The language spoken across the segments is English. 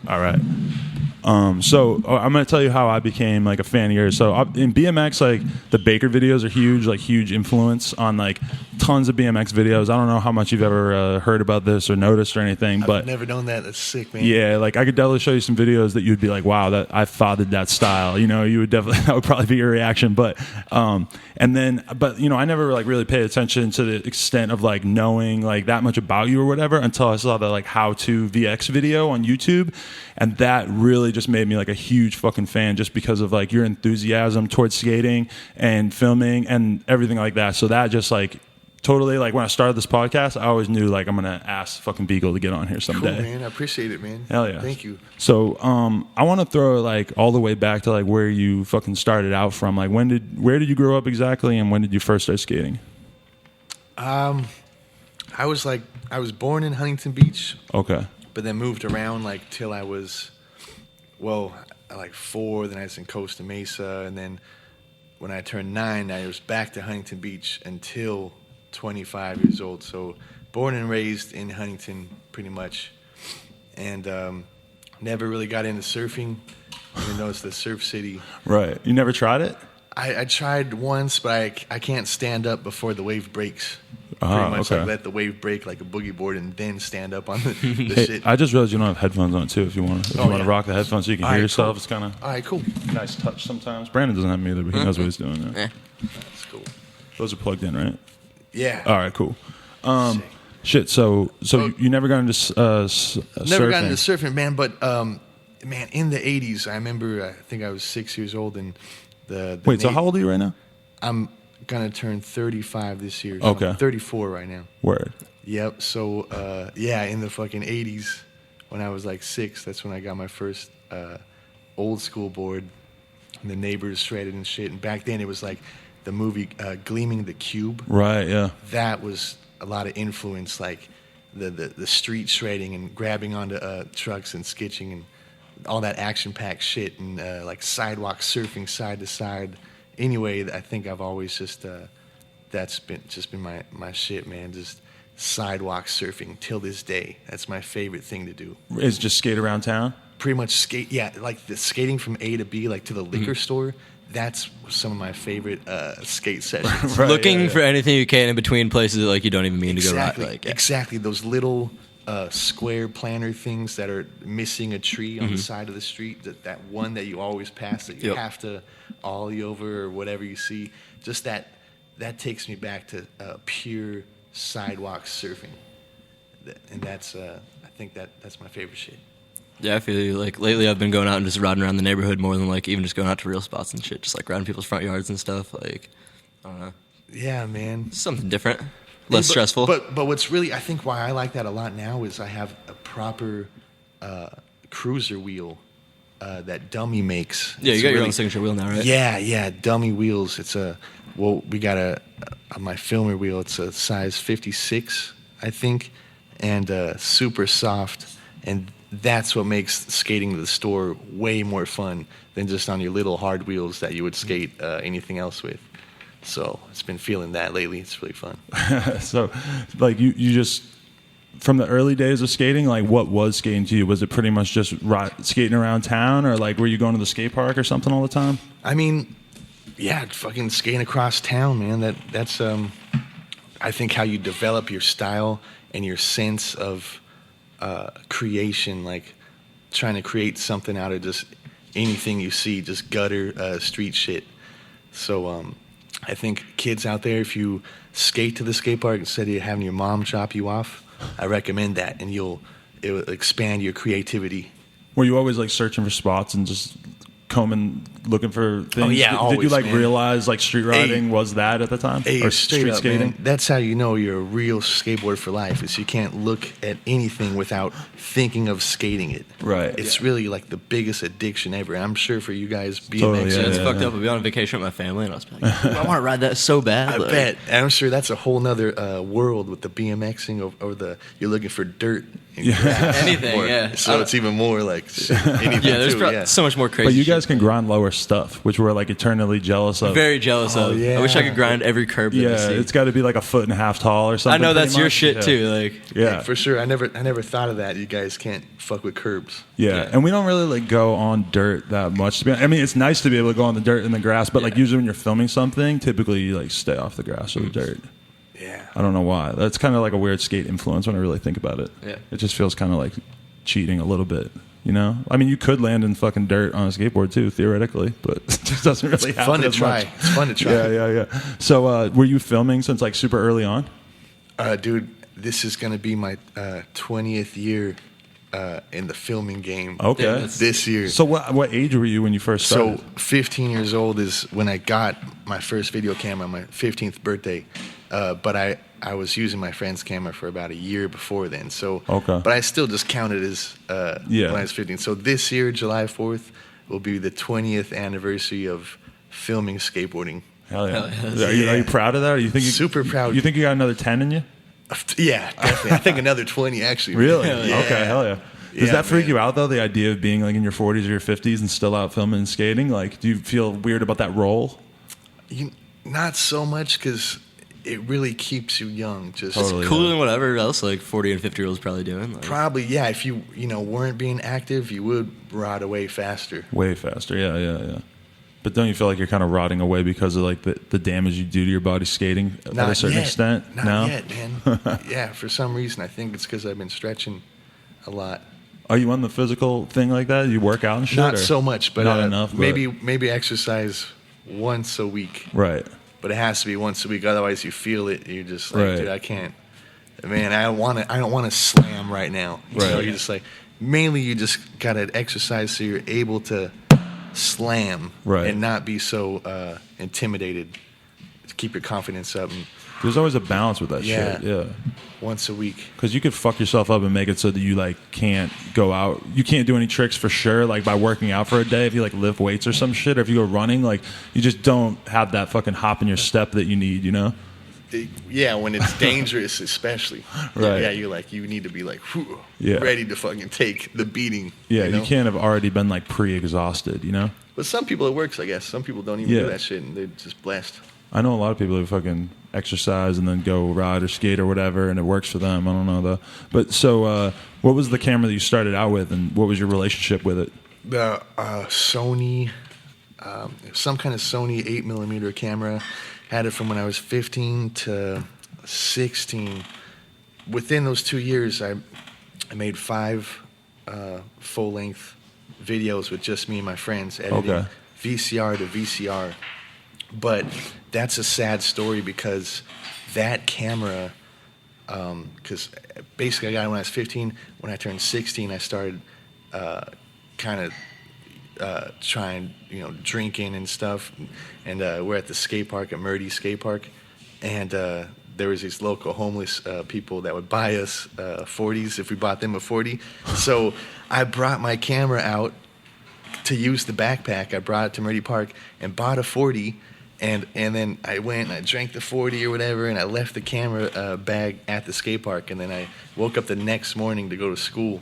All right. So I'm going to tell you how I became like a fan of yours. So in BMX, like the Baker videos are huge, like huge influence on like tons of BMX videos. I don't know how much you've ever heard about this or noticed or anything, but I've never known that. That's sick, man. yeah, like I could definitely show you some videos that you'd be like, wow, that I fathered that style. You know, you would definitely, that would probably be your reaction. But, but you know, I never like really paid attention to the extent of like knowing like that much about you or whatever until I saw the like how to VX video on YouTube. And that really just made me like a huge fucking fan just because of like your enthusiasm towards skating and filming and everything like that. So that just like totally, like when I started this podcast, I always knew like I'm gonna ask fucking Beagle to get on here someday. Cool, man. I appreciate it, man. Hell yeah. Thank you. So I want to throw like all the way back to like where you fucking started out from. Like where did you grow up exactly, and when did you first start skating? I was born in Huntington Beach. Okay. But then moved around like till I was, like 4. Then I was in Costa Mesa, and then when I turned 9, I was back to Huntington Beach until 25 years old. So born and raised in Huntington, pretty much, and never really got into surfing, even though it's the surf city. Right. You never tried it? I tried once, but I can't stand up before the wave breaks. Pretty much okay. like let the wave break like a boogie board and then stand up on the Hey, shit. I just realized you don't have headphones on too. If you want to rock the headphones so you can hear yourself, cool. it's kind of All right, cool. nice touch sometimes. Brandon doesn't have them either, but he knows what he's doing. Yeah. That's cool. Those are plugged in, right? Yeah. All right, cool. Shit. So you never got into surfing? Never got into surfing, man. But man, in the '80s, I remember. I think I was 6 years old, and the Wait. So how old are you right now? I'm gonna turn 35 this year. So Okay. I'm 34 right now. Word. Yep. So in the fucking '80s, when I was like 6, that's when I got my first old school board. And the neighbors shredded and shit. And back then, it was like the movie Gleaming the Cube. Right. Yeah. That was a lot of influence, like the street shredding and grabbing onto trucks and skitching and all that action-packed shit and like sidewalk surfing side to side. Anyway, I think I've always just that's been my shit, man. Just sidewalk surfing till this day. That's my favorite thing to do. Is just skate around town? Pretty much skate, yeah, like the skating from A to B, like to the liquor store. That's some of my favorite skate sessions. Right, Looking for anything you can in between places that like you don't even mean to go right. Like, Exactly. Those little square planter things that are missing a tree on the side of the street. That one that you always pass that you have to ollie over or whatever you see. Just that takes me back to pure sidewalk surfing, and that's I think that's my favorite shit. Yeah, I feel you. Like lately, I've been going out and just riding around the neighborhood more than like even just going out to real spots and shit. Just like riding people's front yards and stuff. Like, I don't know. Yeah, man. Something different, less stressful. But what's really, I think why I like that a lot now is I have a proper cruiser wheel that Dummy makes. Yeah, It's you got your own signature wheel now, right? Yeah, Dummy wheels. It's we got my filmer wheel. It's a size 56, I think, and super soft. And that's what makes skating to the store way more fun than just on your little hard wheels that you would skate anything else with. So it's been feeling that lately. It's really fun. So, like you just from the early days of skating, like what was skating to you? Was it pretty much just skating around town, or like were you going to the skate park or something all the time? I mean, yeah, fucking skating across town, man. That's I think how you develop your style and your sense of creation, like trying to create something out of just anything you see, just gutter street shit. So I think kids out there, if you skate to the skate park instead of having your mom drop you off, I recommend that, and it will expand your creativity. Were you always like searching for spots and just combing, looking for things? Oh, yeah, Did always, you like man. realize like street riding was that at the time? Or street up, skating? man. That's how you know you're a real skateboarder for life, is you can't look at anything without thinking of skating it. Right. It's really like the biggest addiction ever. And I'm sure for you guys, BMX. Totally, Yeah, it's yeah, fucked yeah. up. I'll be on vacation with my family, and I was like, I want to ride that so bad. I like, bet. And I'm sure that's a whole nother world with the BMXing or you're looking for dirt. And grass Anything, more. yeah. So it's even more like shit, anything Yeah, there's too, so much more crazy. But you guys shit. can grind lower worst stuff, which we're like eternally jealous of. Very jealous of. yeah. I wish I could grind every curb that I Yeah, see. it's got to be like a foot and a half tall or something. I know that's pretty your much. shit Yeah. too. Like, Yeah, For sure. I never thought of that. You guys can't fuck with curbs. yeah, and we don't really like go on dirt that much. To be, I mean, it's nice to be able to go on the dirt and the grass, but like usually when you're filming something, typically you like stay off the grass or the dirt. Yeah. I don't know why. That's kind of like a weird skate influence when I really think about it. Yeah. It just feels kind of like cheating a little bit. You know, I mean, you could land in fucking dirt on a skateboard too, theoretically, but it just doesn't really happen. Fun to as try. much. It's fun to try. Yeah. So, were you filming since like super early on? Dude, this is going to be my 20th year in the filming game Okay. Yeah, that's- this year. So, what age were you when you first started? So 15 years old is when I got my first video camera on my 15th birthday. But I was using my friend's camera for about a year before then. So, Okay. But I still just counted as Yeah. when I was 15. So this year, July 4th, will be the 20th anniversary of filming skateboarding. Hell yeah! Hell yeah. Are you proud of that? Or you think Super proud. You think you got another 10 in you? Yeah, definitely. I think another 20 actually. Really? Hell yeah. Okay. Hell yeah. Does Yeah, that freak man. you out though? The idea of being like in your 40s or your 50s and still out filming and skating? Like, do you feel weird about that role? Not so much because it really keeps you young. Just Totally. cooler than whatever else like 40 and 50 year olds probably doing. Like, probably, yeah. If you weren't being active, you would rot away faster. Way faster. Yeah. But don't you feel like you're kind of rotting away because of like the damage you do to your body skating at a certain extent? Not No? yet, man. Yeah, for some reason, I think it's because I've been stretching a lot. Are you on the physical thing like that? You work out and shit? Not or- so much, but not enough. but- maybe exercise once a week. Right. But it has to be once a week. Otherwise, you feel it. You're just like, Right. dude, I can't. Man, I don't want to slam right now. Right. You're just like, mainly you just gotta exercise so you're able to slam Right. and not be so intimidated. To keep your confidence up. And There's always a balance with that Yeah. shit. Yeah. once a week. Because you could fuck yourself up and make it so that you like can't go out. You can't do any tricks for sure. Like by working out for a day, if you like lift weights or some shit, or if you go running, like you just don't have that fucking hop in your step that you need. You know? Yeah, when it's dangerous, especially. Right. Yeah, you need to be like, whew, Yeah. ready to fucking take the beating. Yeah. you know? You can't have already been like pre-exhausted. You know? But some people it works, I guess. Some people don't even Yeah. do that shit, and they're just blessed. I know a lot of people who fucking exercise and then go ride or skate or whatever, and it works for them. I don't know though. But so, what was the camera that you started out with, and what was your relationship with it? The Sony, some kind of Sony 8mm camera. Had it from when I was 15 to 16. Within those 2 years, I made 5 full-length videos with just me and my friends editing Okay. VCR to VCR. But that's a sad story because that camera, because basically I got it when I was 15. When I turned 16, I started kind of trying, drinking and stuff. And we're at the skate park, at Murdy Skate Park. And there was these local homeless people that would buy us 40s if we bought them a 40. So I brought my camera out to use the backpack. I brought it to Murdy Park and bought a 40. And then I went and I drank the 40 or whatever, and I left the camera bag at the skate park. And then I woke up the next morning to go to school.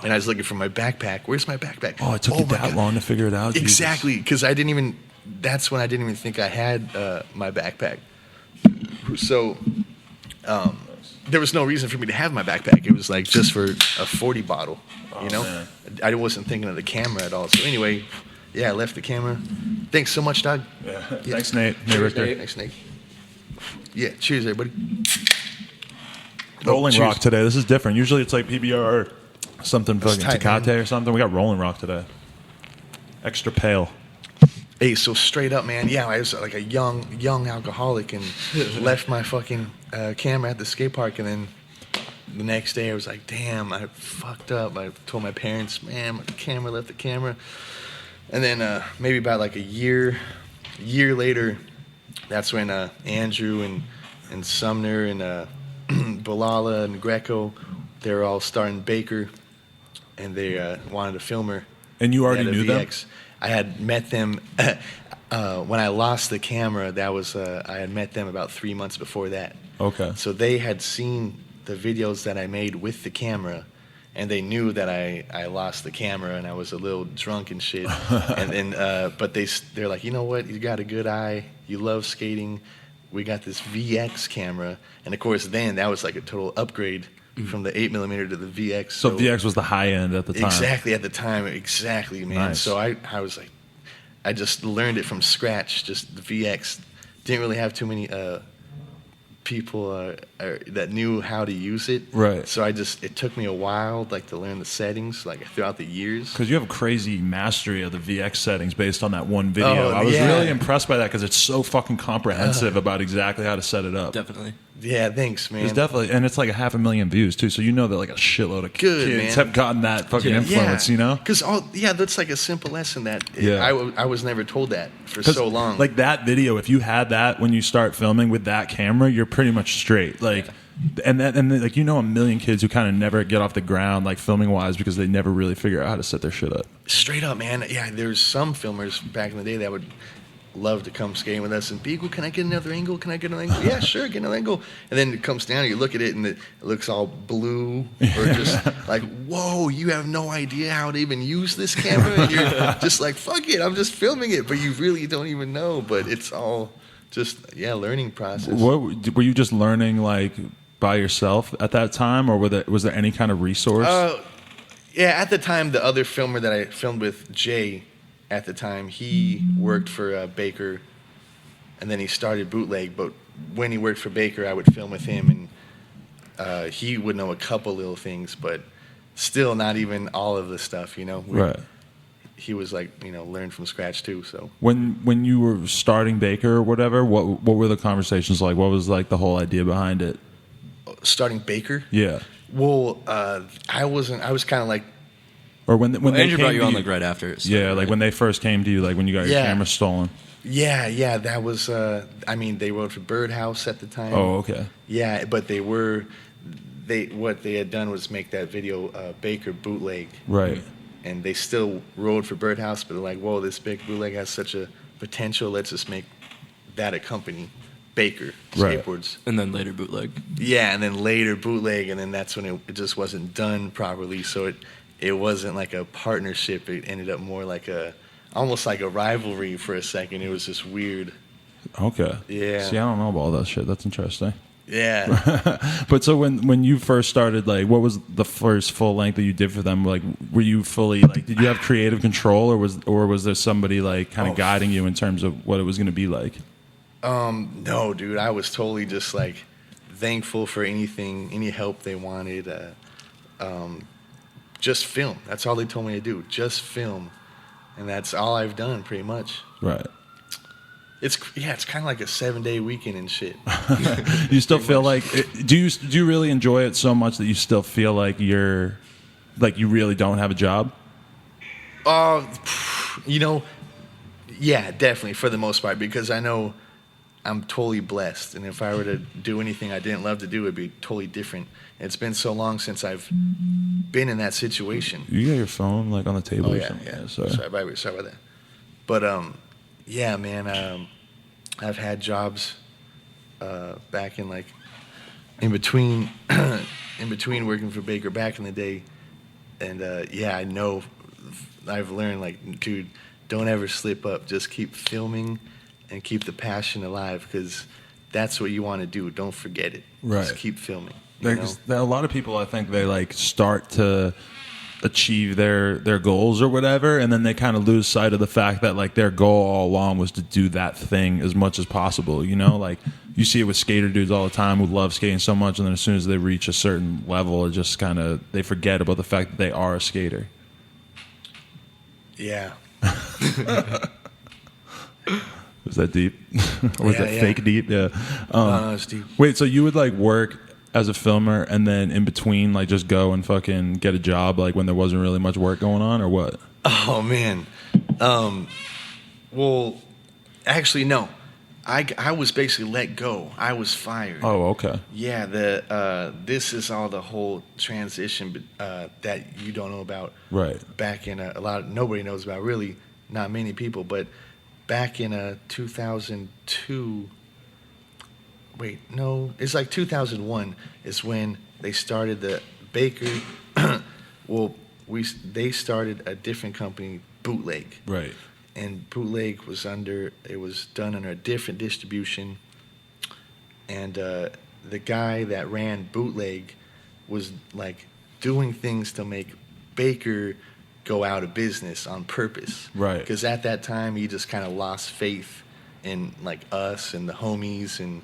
And I was looking for my backpack. Where's my backpack? Oh, it took you my that God. long to figure it out. Jesus. Exactly, because that's when I didn't even think I had my backpack. So there was no reason for me to have my backpack. It was like just for a 40 bottle, man. I wasn't thinking of the camera at all. So anyway, yeah, I left the camera. Thanks so much, Doug. Yeah. Thanks, Nate. Nate Cheers, Richter. Nate. Thanks, Nate. Yeah, cheers, everybody. Rolling cheers. Rock today. This is different. Usually it's like PBR or something fucking tight, Tecate man. or something. We got Rolling Rock today. Extra pale. Hey, so straight up, man. Yeah, I was like a young alcoholic and left my fucking camera at the skate park, and then the next day I was like, damn, I fucked up. I told my parents, man, my camera left the camera. And then maybe about like a year later, that's when Andrew and Sumner and Bilala and Greco, they were all starting Baker, and they wanted a filmer. And you already They had a knew them? VX. I had met them when I lost the camera. That was I had met them about 3 months before that. Okay. So they had seen the videos that I made with the camera, and they knew that I lost the camera and I was a little drunk and shit. And then, but they're like, you know what? You got a good eye. You love skating. We got this VX camera, and of course, then that was like a total upgrade from the 8mm to the VX. So VX was the high end at the time. Exactly at the time, exactly, man. Nice. So I was like, I just learned it from scratch. Just the VX. Didn't really have too many people that knew how to use it. Right. So it took me a while, like, to learn the settings, like, throughout the years. Because you have a crazy mastery of the VX settings based on that one video. Oh, I was yeah. really impressed by that because it's so fucking comprehensive about exactly how to set it up. Definitely. Yeah, thanks, man. It's definitely, and it's like 500,000 views too. So you know that like a shitload of Good, kids man. have gotten that fucking influence. You know, because that's like a simple lesson that Yeah. I was never told that for so long. Like that video, if you had that when you start filming with that camera, you're pretty much straight. Like, and like you know a million kids who kind of never get off the ground like filming wise because they never really figure out how to set their shit up. Straight up, man. Yeah, there's some filmers back in the day that would love to come skating with us and Beagle, can I get another angle? Can I get another angle? Yeah, sure, get another angle. And then it comes down and you look at it and it looks all blue or just like, whoa, you have no idea how to even use this camera. And you're just like, fuck it, I'm just filming it. But you really don't even know. But it's all just, learning process. What were you just learning like by yourself at that time, or was there any kind of resource? Yeah, at the time, the other filmer that I filmed with, Jay, at the time, he worked for Baker, and then he started Bootleg. But when he worked for Baker, I would film with him, and he would know a couple little things, but still not even all of the stuff, you know? Right. He was like, learn from scratch too, so. When you were starting Baker or whatever, what were the conversations like? What was like the whole idea behind it? Starting Baker? Yeah. Well, I was kind of like, or when they Andrew came brought you to on like right after it. Yeah, like when they first came to you, like when you got your camera stolen. Yeah, that was, they rode for Birdhouse at the time. Oh, okay. Yeah, but what they had done was make that video Baker Bootleg. Right. And they still rode for Birdhouse, but they're like, whoa, this big bootleg has such a potential, let's just make that a company, Baker Skateboards. And then later Bootleg. Yeah, and then later Bootleg, and then that's when it just wasn't done properly, so it wasn't like a partnership. It ended up more like almost like a rivalry for a second. It was just weird. Okay. Yeah. See, I don't know about all that shit. That's interesting. Yeah. But so when you first started, like, what was the first full length that you did for them? Like, were you fully like, did you have creative control, or was there somebody like kind of guiding you in terms of what it was going to be like? No, dude. I was totally just like thankful for any help they wanted. Just film. That's all they told me to do. Just film, and that's all I've done pretty much. Right. It's kind of like a 7-day weekend and shit. You still feel like do you really enjoy it so much that you still feel like you really don't have a job? Yeah, definitely for the most part, because I know I'm totally blessed, and if I were to do anything I didn't love to do, it'd be totally different. It's been so long since I've been in that situation. You got your phone like on the table? Oh or yeah, something? yeah. Sorry Sorry about that. But yeah, man. I've had jobs back in like in between working for Baker back in the day, and I know I've learned, like, dude, don't ever slip up. Just keep filming and keep the passion alive, because that's what you want to do. Don't forget it. Right. Just keep filming. A lot of people, I think, they like start to achieve their goals or whatever, and then they kind of lose sight of the fact that like their goal all along was to do that thing as much as possible. You know, like you see it with skater dudes all the time who love skating so much, and then as soon as they reach a certain level, it just kind of they forget about the fact that they are a skater. Yeah. Was that deep? Or was that fake deep? Yeah. No, it's deep. Wait, so you would like work as a filmer and then in between like just go and fucking get a job like when there wasn't really much work going on, or what? Oh man. Well, actually no. I was basically let go. I was fired. Oh, okay. Yeah, this is all the whole transition that you don't know about. Right. Back in nobody knows about, really, not many people, but back in 2002. Wait, no, it's like 2001 is when they started the Baker. Well, they started a different company, Bootleg. Right. And Bootleg was done under a different distribution. And the guy that ran Bootleg was like doing things to make Baker go out of business on purpose. Right. Because at that time, he just kind of lost faith in like us and the homies, and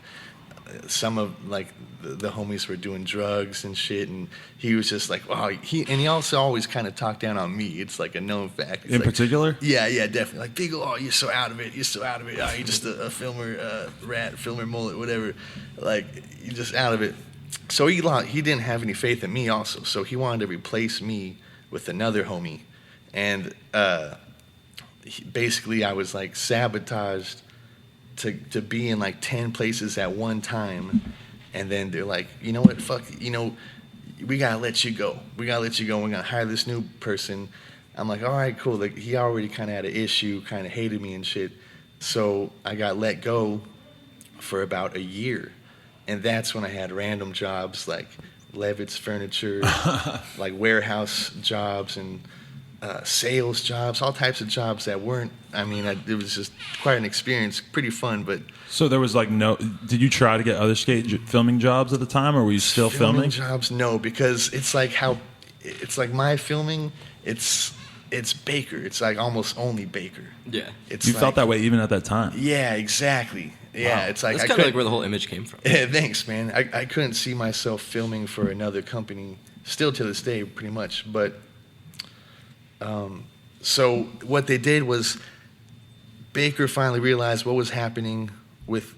some of like the homies were doing drugs and shit, and he was just like, wow. He also always kind of talked down on me. It's like a known fact. It's In like, particular? Yeah, definitely. Like, Beagle, oh, you're so out of it. You're so out of it. Oh, you're just a filmer, filmer mullet, whatever. Like, you're just out of it. So he didn't have any faith in me also. So he wanted to replace me with another homie. And basically I was like sabotaged to be in like 10 places at one time. And then they're like, you know what, fuck, we gotta let you go. We're gonna hire this new person. I'm like, all right, cool. Like, he already kind of had an issue, kind of hated me and shit. So I got let go for about a year. And that's when I had random jobs like Levitt's Furniture, like warehouse jobs and sales jobs, all types of jobs that weren't, it was just quite an experience, pretty fun, but... So there was like did you try to get other filming jobs at the time, or were you still filming? Jobs, no, because it's like my filming, it's Baker. It's like almost only Baker. Yeah. You felt that way even at that time? Yeah, exactly. Yeah, wow. It's like that's kind of like where the whole image came from. Yeah, thanks, man. I couldn't see myself filming for another company, still to this day, pretty much. But so what they did was Baker finally realized what was happening with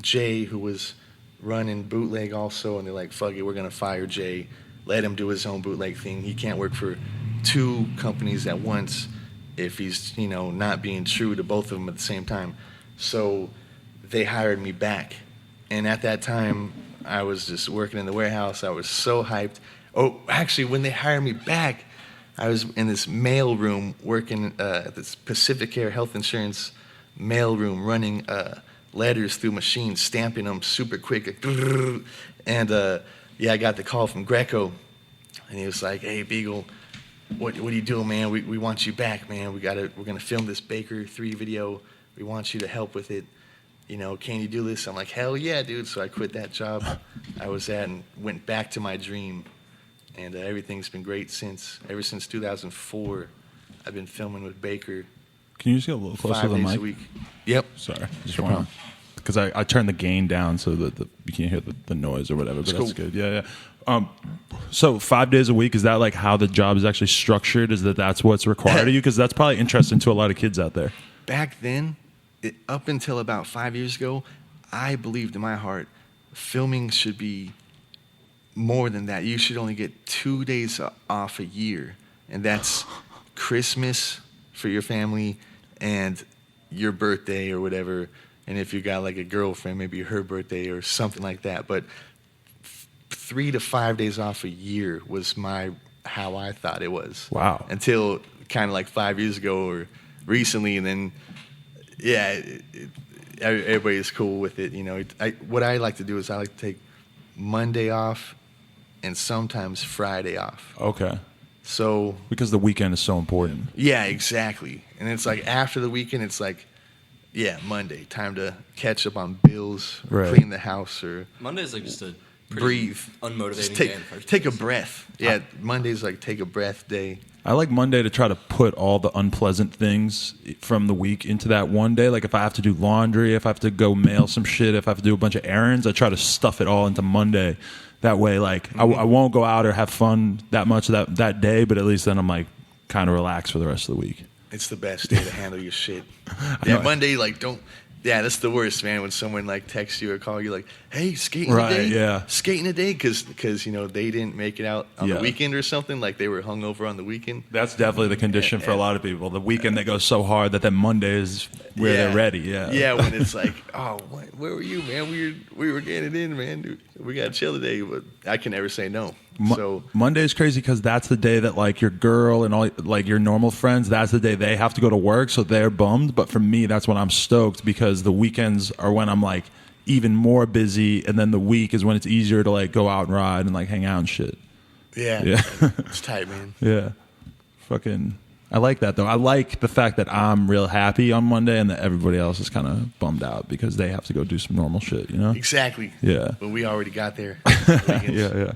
Jay, who was running Bootleg also, and they're like, fuck it, we're gonna fire Jay, let him do his own Bootleg thing. He can't work for two companies at once if he's not being true to both of them at the same time. So they hired me back. And at that time, I was just working in the warehouse. I was so hyped. Oh, actually, when they hired me back, I was in this mail room working at this Pacific Air Health Insurance mail room, running letters through machines, stamping them super quick. And I got the call from Greco. And he was like, hey, Beagle, what are you doing, man? We want you back, man. We're going to film this Baker 3 video. We want you to help with it. Can you do this? I'm like, hell yeah, dude. So I quit that job I was at and went back to my dream. And everything's been great since. Ever since 2004, I've been filming with Baker. Can you just get a little closer to the mic? 5 days a week. Yep. Sorry. Just want to, because I turned the gain down so that you can't hear the noise or whatever, but that's good. Yeah. So 5 days a week, is that like how the job is actually structured? Is that's what's required of you? Because that's probably interesting to a lot of kids out there. Back then, up until about 5 years ago, I believed in my heart filming should be more than that. You should only get 2 days off a year, and that's Christmas for your family and your birthday or whatever. And if you got like a girlfriend, maybe her birthday or something like that. But 3 to 5 days off a year was how I thought it was. Wow. Until kind of like 5 years ago or recently, and then everybody's cool with it. What I like to do is I like to take Monday off and sometimes Friday off. Okay. So because the weekend is so important. Yeah, exactly. And it's like after the weekend, it's like, Monday, time to catch up on bills, or clean the house, or Monday's like just a breathe, unmotivating day. Take a place. breath. Yeah, Monday's like take a breath day. I like Monday to try to put all the unpleasant things from the week into that one day. Like if I have to do laundry, if I have to go mail some shit, if I have to do a bunch of errands, I try to stuff it all into Monday. That way, like I won't go out or have fun that much that day, but at least then I'm like kind of relaxed for the rest of the week. It's the best day to handle your shit. Yeah, Monday, like don't. Yeah, that's the worst, man. When someone like texts you or call you, like, "Hey, skating today?" Yeah, skating today, because they didn't make it out on the weekend or something. Like they were hungover on the weekekend. That's definitely the condition for a lot of people. The weekend they go so hard that then Monday is where they're ready. Yeah, yeah. When it's like, oh, where were you, man? We were getting it in, man. Dude, we got to chill today, but I can never say no. So Monday is crazy because that's the day that like your girl and all like your normal friends, that's the day they have to go to work, so they're bummed. But for me, that's when I'm stoked because the weekends are when I'm like even more busy, and then the week is when it's easier to like go out and ride and like hang out and shit. Yeah. Yeah. It's tight, man. Yeah. Fucking. I like that though. I like the fact that I'm real happy on Monday and that everybody else is kind of bummed out because they have to go do some normal shit, you know? Exactly. Yeah. But we already got there. Yeah.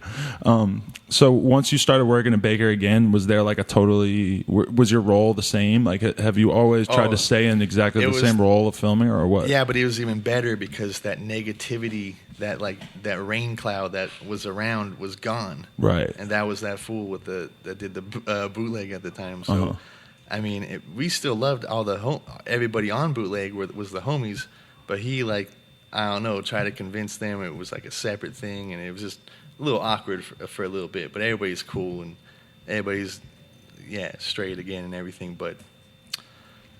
So once you started working at Baker again, was there like was your role the same? Like, have you always tried to stay in exactly the same role of filming or what? Yeah, but it was even better because that negativity, that rain cloud that was around was gone. Right. And that was that fool that did the bootleg at the time. So, I mean, we still loved everybody on bootleg was the homies, but he I don't know, tried to convince them it was like a separate thing, and it was just a little awkward for a little bit. But everybody's cool and everybody's straight again and everything. But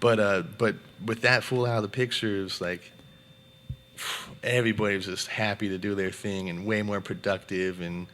with that fool out of the picture, it was like everybody was just happy to do their thing and way more productive, and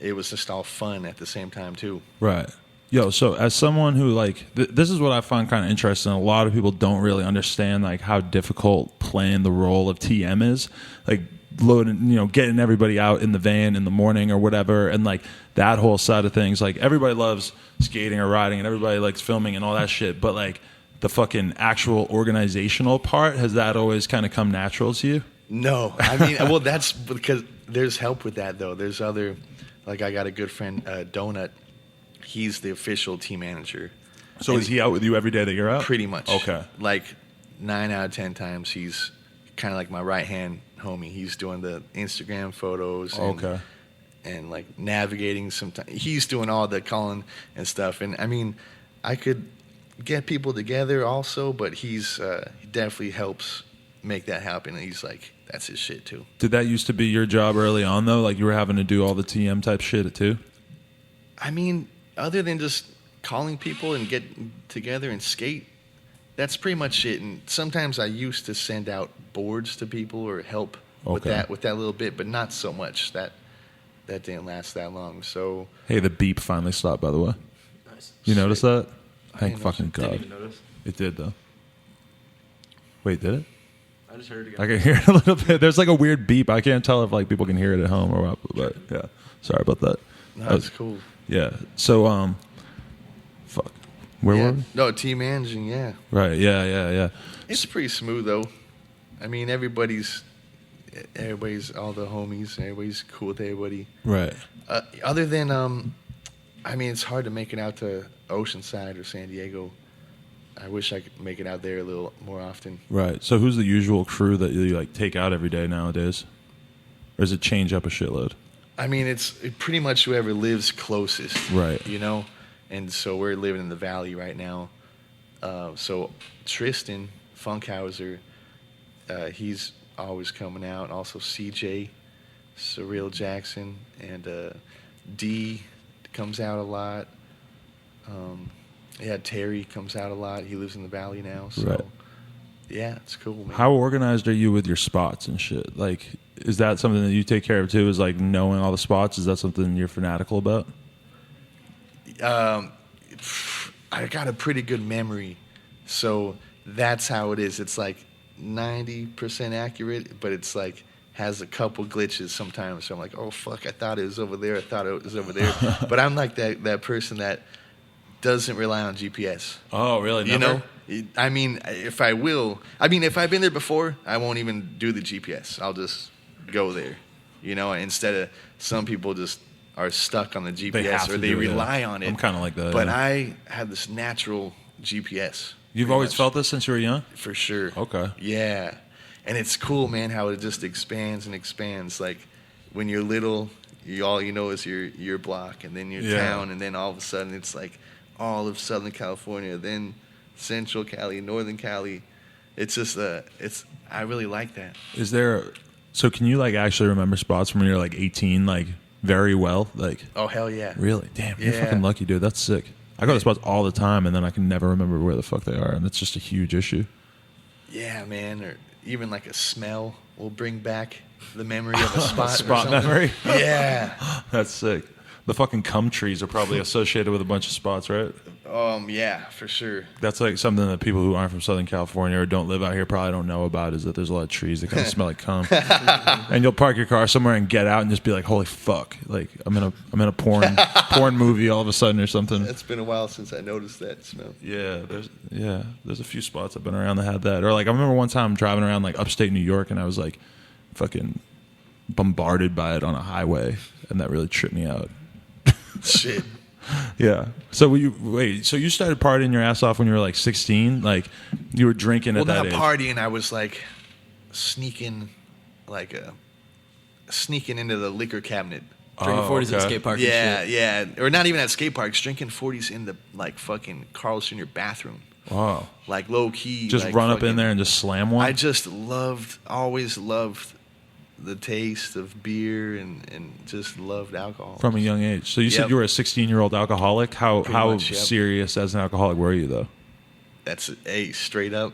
it was just all fun at the same time too. Right. Yo, so as someone who this is what I find kind of interesting. A lot of people don't really understand like how difficult playing the role of TM is. Like loading, getting everybody out in the van in the morning or whatever, and like that whole side of things. Like everybody loves skating or riding, and everybody likes filming and all that shit. But like the fucking actual organizational part, has that always kind of come natural to you? No, I mean, well, that's because there's help with that though. There's other, I got a good friend, Donut. He's the official team manager. So is he out with you every day that you're out? Pretty much. Okay. Like 9 out of 10 times, he's kind of like my right hand homie. He's doing the Instagram photos. And like navigating sometimes. He's doing all the calling and stuff. And I mean, I could get people together also, but he definitely helps make that happen. And he's like, that's his shit too. Did that used to be your job early on though? Like you were having to do all the TM type shit too? I mean, other than just calling people and get together and skate, that's pretty much it. And sometimes I used to send out boards to people or help with that little bit, but not so much. That didn't last that long. So hey, the beep finally stopped. By the way, Nice. you notice that? Thank fucking Didn't God. even notice. It did though. Wait, did it? I just heard it I again. can hear it a little bit. There's like a weird beep. I can't tell if like people can hear it at home or what. But yeah, sorry about that. no, that's cool. Yeah. So fuck. Where were we? No, team managing, yeah. Right. Yeah. It's pretty smooth though. I mean, everybody's all the homies. Everybody's cool with everybody. Right. Other than, I mean, it's hard to make it out to Oceanside or San Diego. I wish I could make it out there a little more often. Right. So who's the usual crew that you like take out every day nowadays? Or does it change up a shitload? I mean, it's pretty much whoever lives closest. Right. And so we're living in the valley right now. So Tristan Funkhauser, he's always coming out. Also CJ, Surreal Jackson, and D comes out a lot. Terry comes out a lot. He lives in the valley now. So Right. yeah, it's cool, man. How organized are you with your spots and shit? Like, is that something that you take care of too? Is like knowing all the spots? Is that something you're fanatical about? I got a pretty good memory, so that's how it is. It's like 90% accurate, but it's like has a couple glitches sometimes. So I'm like, oh fuck, I thought it was over there. I thought it was over there. But I'm like that person that doesn't rely on GPS. Oh, really? You know? I mean, if I've been there before, I won't even do the GPS. I'll just go there. Instead of some people just are stuck on the GPS or they rely on it. I'm kind of like that. But yeah. I have this natural GPS. You've always felt this since you were young? For sure. Okay. Yeah. And it's cool, man, how it just expands and expands. Like when you're little, all you know is your block and then your town, and then all of a sudden it's like all of Southern California, then Central Cali, Northern Cali. It's just I really like that. So can you like actually remember spots from when you're like 18 like very well? Like, oh hell yeah. Really? Damn, you're Yeah. fucking lucky, dude. That's sick. I go to spots all the time and then I can never remember where the fuck they are, and it's just a huge issue. Yeah, man. Or even like a smell will bring back the memory of a spot. Spot memory? Yeah. That's sick. The fucking cum trees are probably associated with a bunch of spots, right? Yeah, for sure. That's like something that people who aren't from Southern California or don't live out here probably don't know about, is that there's a lot of trees that kind of smell like cum. And you'll park your car somewhere and get out and just be like, holy fuck, like I'm in a porn movie all of a sudden or something. It's been a while since I noticed that smell. Yeah, there's a few spots I've been around that had that. Or like I remember one time driving around like upstate New York and I was like fucking bombarded by it on a highway, and that really tripped me out. Shit. Yeah. So so you started partying your ass off when you were like 16? Like you were drinking at that age? Well, not partying. I was like sneaking into the liquor cabinet. Drinking 40s at the skate park. Yeah, and shit. yeah. Or not even at skate parks. Drinking 40s in the like fucking Carl's Jr. bathroom. Wow. Like low key. Just like, run up in there and just slam one? I just always loved the taste of beer and just loved alcohol. From a young age. So you said you were a 16-year-old alcoholic? How much, yep. serious as an alcoholic were you, though? That's straight up.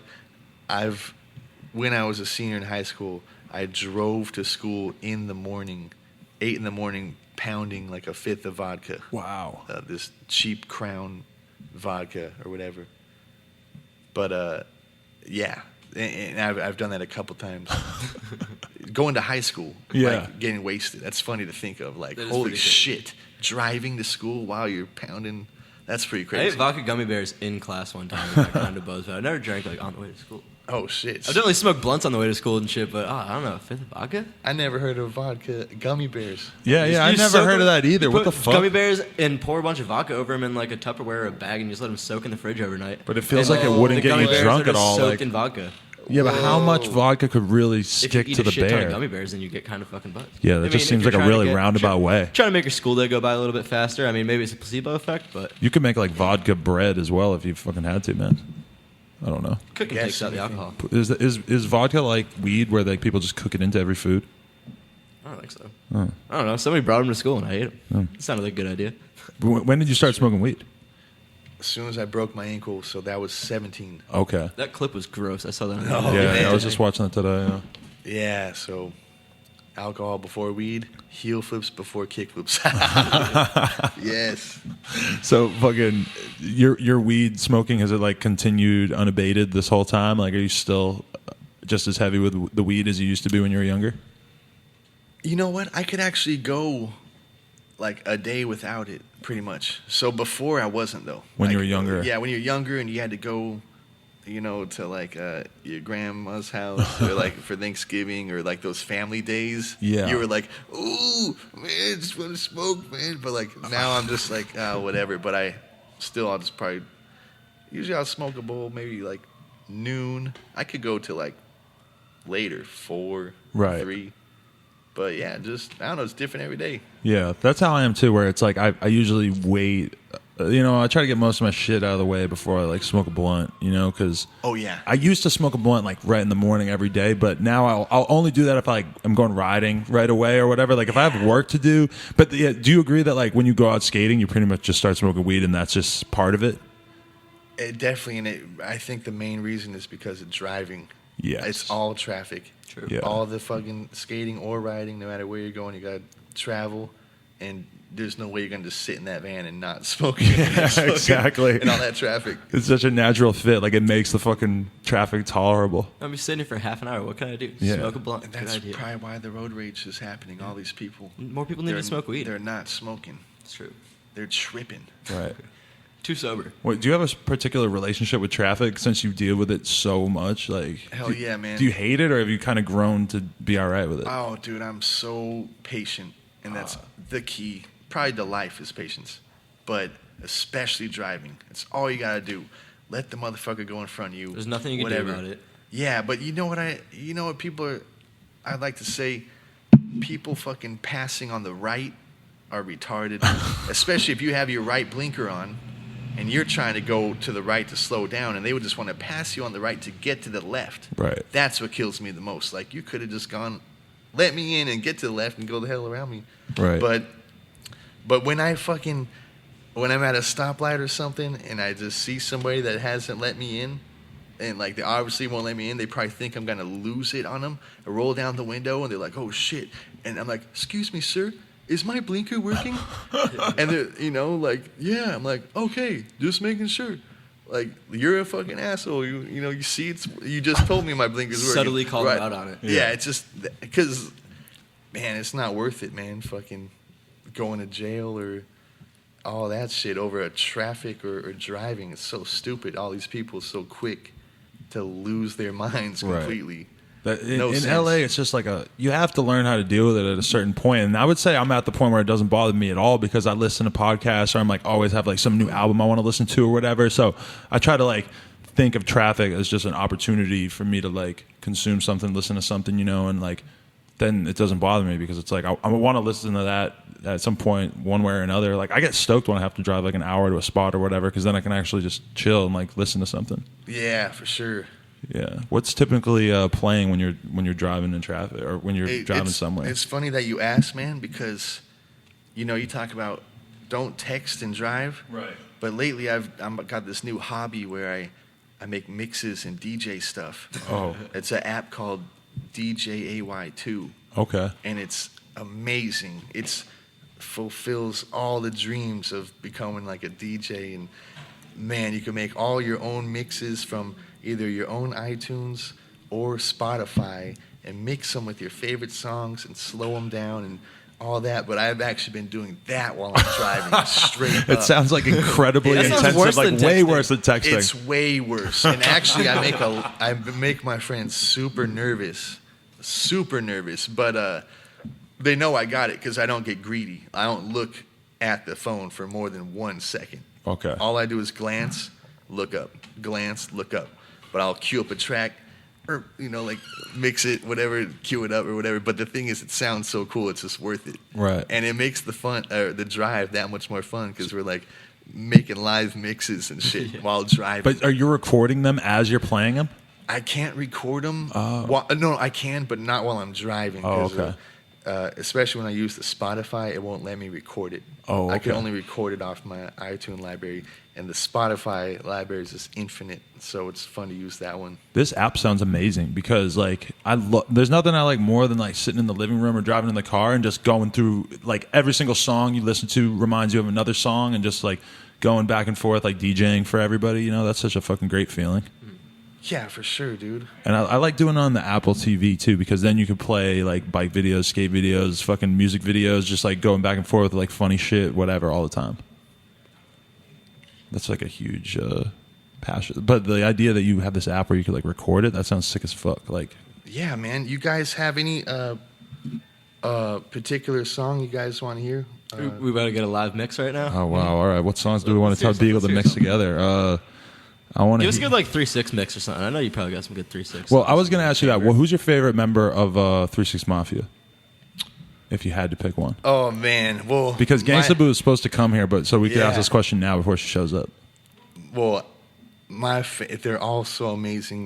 When I was a senior in high school, I drove to school in the morning, 8 in the morning, pounding like a fifth of vodka. Wow. This cheap Crown vodka or whatever. But yeah, and I've done that a couple times. Going to high school, like getting wasted. That's funny to think of. Like, holy shit, driving to school while you're pounding. That's pretty crazy. I ate vodka gummy bears in class one time. I got kind of buzzed, but I never drank like on the way to school. Oh shit! I've definitely smoked blunts on the way to school and shit, but I don't know, a fifth of vodka? I never heard of vodka gummy bears. Yeah, I never heard of that either. What the fuck? Gummy bears and pour a bunch of vodka over them in like a Tupperware or a bag and just let them soak in the fridge overnight. But it feels like it wouldn't get you drunk at all. Soaked in vodka. Yeah, but how much vodka could really If stick you eat to a the shit ton bear? of gummy bears, then you get kind of fucking buzzed. Yeah, that just seems like a really roundabout way. Trying to make your school day go by a little bit faster. I mean, maybe it's a placebo effect, but You could make like vodka bread as well if you fucking had to, man. I don't know. cooking takes out the alcohol. Is vodka like weed where like people just cook it into every food? I don't think so. I don't know. Somebody brought them to school and I ate them. It sounded like a good idea. When did you start smoking weed? As soon as I broke my ankle, so that was 17. Okay. That clip was gross. I saw that. Yeah, I was just watching it today. Yeah, so alcohol before weed, heel flips before kick flips. Yes. So fucking your weed smoking, has it like continued unabated this whole time? Like, are you still just as heavy with the weed as you used to be when you were younger? You know what? I could actually go like a day without it, pretty much. So before I wasn't though. When you were younger. Yeah, when you're younger and you had to go, to like your grandma's house or like for Thanksgiving or like those family days. Yeah. You were like, ooh, man, just want to smoke, man. But like now I'm just like, whatever. But I'll just probably, usually I'll smoke a bowl maybe like noon. I could go to like later, 4, 3. But yeah, I don't know, it's different every day. Yeah, that's how I am too, where it's like I usually wait. I try to get most of my shit out of the way before I like smoke a blunt, because I used to smoke a blunt like right in the morning every day, but now I'll only do that if I'm going riding right away or whatever. Like if I have work to do. But do you agree that like when you go out skating, you pretty much just start smoking weed and that's just part of it? It definitely, and I think the main reason is because of driving. Yes. It's all traffic. True. Yeah. All the fucking skating or riding, no matter where you're going, you got to travel, and there's no way you're going to just sit in that van and not smoke. Exactly. And all that traffic. It's such a natural fit. Like it makes the fucking traffic tolerable. I'll be sitting here for half an hour. What can I do? Yeah. Smoke a blunt. And that's Good idea. probably why the road rage is happening. All these people. More people need to smoke weed. They're not smoking. It's true. They're tripping. Right. Too sober. Wait, do you have a particular relationship with traffic since you deal with it so much? Like, Hell yeah, man. Do you hate it, or have you kind of grown to be all right with it? Oh, dude, I'm so patient, and that's the key. Probably to life is patience, but especially driving. It's all you gotta do. Let the motherfucker go in front of you. There's nothing you can do about it. Yeah, but you know what people are. I'd like to say, people fucking passing on the right are retarded, especially if you have your right blinker on. And you're trying to go to the right to slow down, and they would just want to pass you on the right to get to the left. Right. That's what kills me the most. Like, you could have just gone, let me in and get to the left and go the hell around me. Right. But when I'm at a stoplight or something, and I just see somebody that hasn't let me in, and like they obviously won't let me in, they probably think I'm gonna lose it on them. I roll down the window, and they're like, "Oh shit!" And I'm like, "Excuse me, sir." is my blinker working? And they're, you know, like, yeah. I'm like, okay, just making sure. Like, you're a fucking asshole. You know, you see, you just told me my blinker's working. Subtly called right. out on it. Yeah, it's just because, man, it's not worth it, man. Fucking going to jail or all that shit over a traffic or driving. It's so stupid. All these people so quick to lose their minds completely. Right. In LA, it's just like you have to learn how to deal with it at a certain point. And I would say I'm at the point where it doesn't bother me at all because I listen to podcasts or I'm like always have like some new album I want to listen to or whatever. So I try to like think of traffic as just an opportunity for me to like consume something, listen to something, you know, and like then it doesn't bother me because it's like I want to listen to that at some point one way or another. Like I get stoked when I have to drive like an hour to a spot or whatever because then I can actually just chill and like listen to something. Yeah, for sure. Yeah. What's typically playing when you're driving in traffic or when you're driving somewhere? It's funny that you ask, man, because you know you talk about don't text and drive. Right. But lately I've got this new hobby where I make mixes and DJ stuff. Oh. It's an app called DJAY2. Okay. And it's amazing. It's fulfills all the dreams of becoming like a DJ, and man, you can make all your own mixes from either your own iTunes or Spotify and mix them with your favorite songs and slow them down and all that. But I've actually been doing that while I'm driving straight up. It sounds like incredibly That sounds intensive, worse like than way texting. worse than texting. It's way worse. And actually, I make my friends super nervous. But they know I got it because I don't get greedy. I don't look at the phone for more than 1 second. Okay. All I do is glance, look up, glance, look up. But I'll queue up a track, or you know, like mix it, whatever, queue it up or whatever. But the thing is, it sounds so cool, it's just worth it. Right. And it makes the drive that much more fun because we're like making live mixes and shit while driving. But are you recording them as you're playing them? I can't record them. No, I can, but not while I'm driving. Oh, okay. Especially when I use the Spotify, it won't let me record it. Oh, okay. I can only record it off my iTunes library, and the Spotify library is just infinite, so it's fun to use that one. This app sounds amazing because like there's nothing I like more than like sitting in the living room or driving in the car and just going through like every single song you listen to reminds you of another song and just like going back and forth like DJing for everybody. You know, that's such a fucking great feeling. Yeah, for sure, dude. And I like doing it on the Apple TV too because then you could play like bike videos, skate videos, fucking music videos, just like going back and forth with like funny shit, whatever, all the time. That's like a huge passion. But the idea that you have this app where you could like record it, that sounds sick as fuck. Like, yeah, man. You guys have any particular song you guys want to hear? We better get a live mix right now. oh wow, all right. What songs do we want to tell Beagle to mix together? I want to. Give us a good like 3-6 mix or something. I know you probably got some good 3-6. Well, I was going to ask you that. Well, who's your favorite member of 3 6 Mafia? If you had to pick one. Oh man, well, Because Gangsta Boo is supposed to come here, but so we could ask Yeah. this question now before she shows up. Well, they're all so amazing.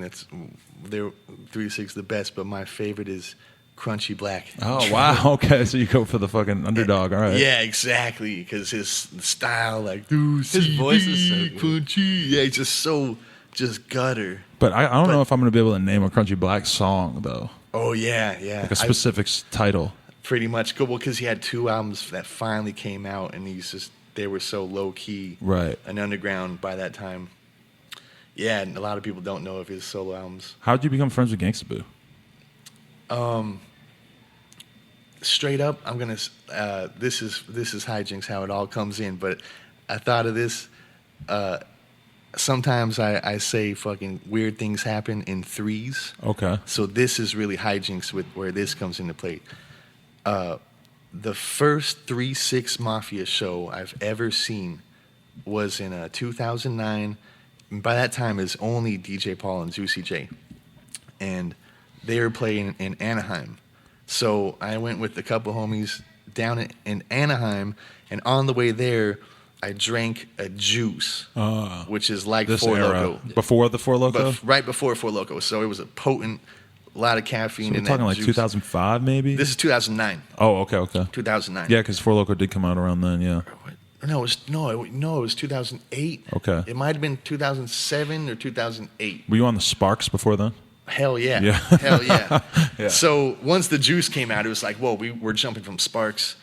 They're 3-6 the best, but my favorite is Crunchy Black. Oh wow, okay, so you go for the fucking underdog, all right. Yeah, exactly. Because his style, like His voice is so good. Punchy. Yeah, he's just gutter. But I don't know if I'm going to be able to name a Crunchy Black song though, Oh yeah, yeah. like a specific title. Pretty much good. Well, because he had 2 albums that finally came out, and they were so low key, Right. and underground by that time. Yeah, and a lot of people don't know of his solo albums. How did you become friends with Gangsta Boo? Straight up, I'm gonna. This is hijinks how it all comes in. But I thought of this. Sometimes I say fucking weird things happen in threes. Okay. So this is really hijinks with where this comes into play. The first 3-6 Mafia show I've ever seen was in 2009. And by that time, it's only DJ Paul and Juicy J, and they were playing in Anaheim. So I went with a couple homies down in Anaheim, and on the way there, I drank a juice, which is like This Four era. Loko. Before the Four Loko? But right before Four Loko. So it was a potent, a lot of caffeine So in we're talking that like juice. 2005 maybe? This is 2009. Oh, okay. 2009. Yeah, because Four Loko did come out around then, yeah. No, it was 2008. Okay. It might have been 2007 or 2008. Were you on the Sparks before then? Hell yeah. Yeah. Hell yeah. Yeah. So once the juice came out, it was like, whoa, we're jumping from Sparks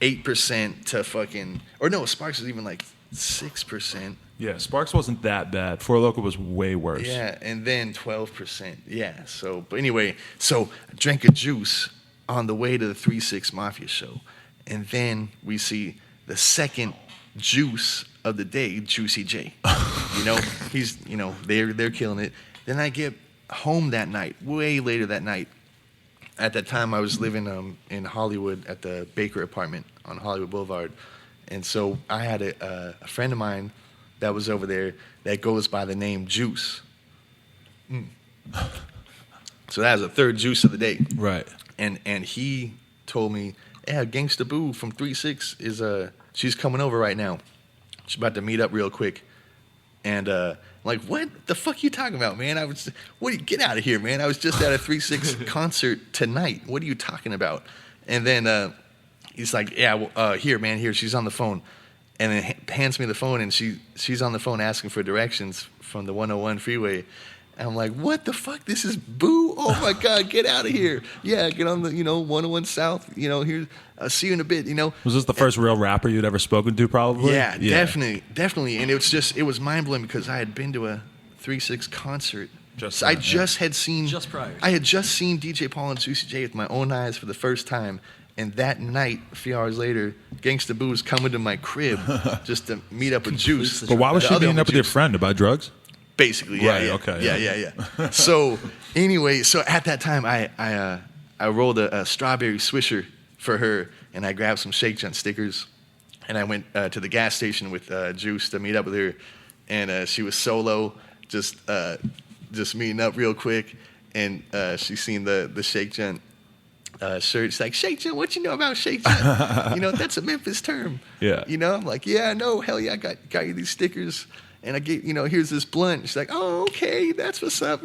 8% to fucking, or no, Sparks was even like 6%. Yeah, Sparks wasn't that bad. Four Loko was way worse. Yeah, and then 12%. Yeah, so, but anyway, so I drank a juice on the way to the 3-6 Mafia show. And then we see the second juice of the day, Juicy J. You know, he's, you know, they're killing it. Then I get home that night, way later that night. At that time, I was living in Hollywood at the Baker apartment on Hollywood Boulevard. And so I had a friend of mine that was over there that goes by the name Juice. So that was the third juice of the day. Right. And he told me, yeah, Gangsta Boo from 3-6 is she's coming over right now. She's about to meet up real quick. And I'm like, what the fuck you talking about, man? Get out of here, man. I was just at a 3-6 concert tonight. What are you talking about? And then he's like, yeah, well, here, she's on the phone. And then hands me the phone, and she's on the phone asking for directions from the 101 freeway. And I'm like, what the fuck? This is Boo? Oh my God, get out of here. Yeah, get on the, 101 South, here, see you in a bit, Was this the first real rapper you'd ever spoken to, probably? Yeah, definitely. And it was mind-blowing because I had been to a 3-6 concert. I had just seen DJ Paul and Juicy J with my own eyes for the first time. And that night, a few hours later, Gangsta Boo was coming to my crib just to meet up with Juice. But why was she meeting up with your friend? About drugs? Basically, yeah. Right, yeah. okay. Yeah. So anyway, at that time, I rolled a strawberry Swisher for her, and I grabbed some Shake Junt stickers, and I went to the gas station with Juice to meet up with her, and she was solo, just meeting up real quick, and she seen the Shake Junt shirt. She's like, Shake Junt, what you know about Shake Junt? That's a Memphis term. Yeah. I'm like, yeah, I know. Hell yeah, I got you these stickers. And I get, here's this blunt. She's like, oh, okay, that's what's up,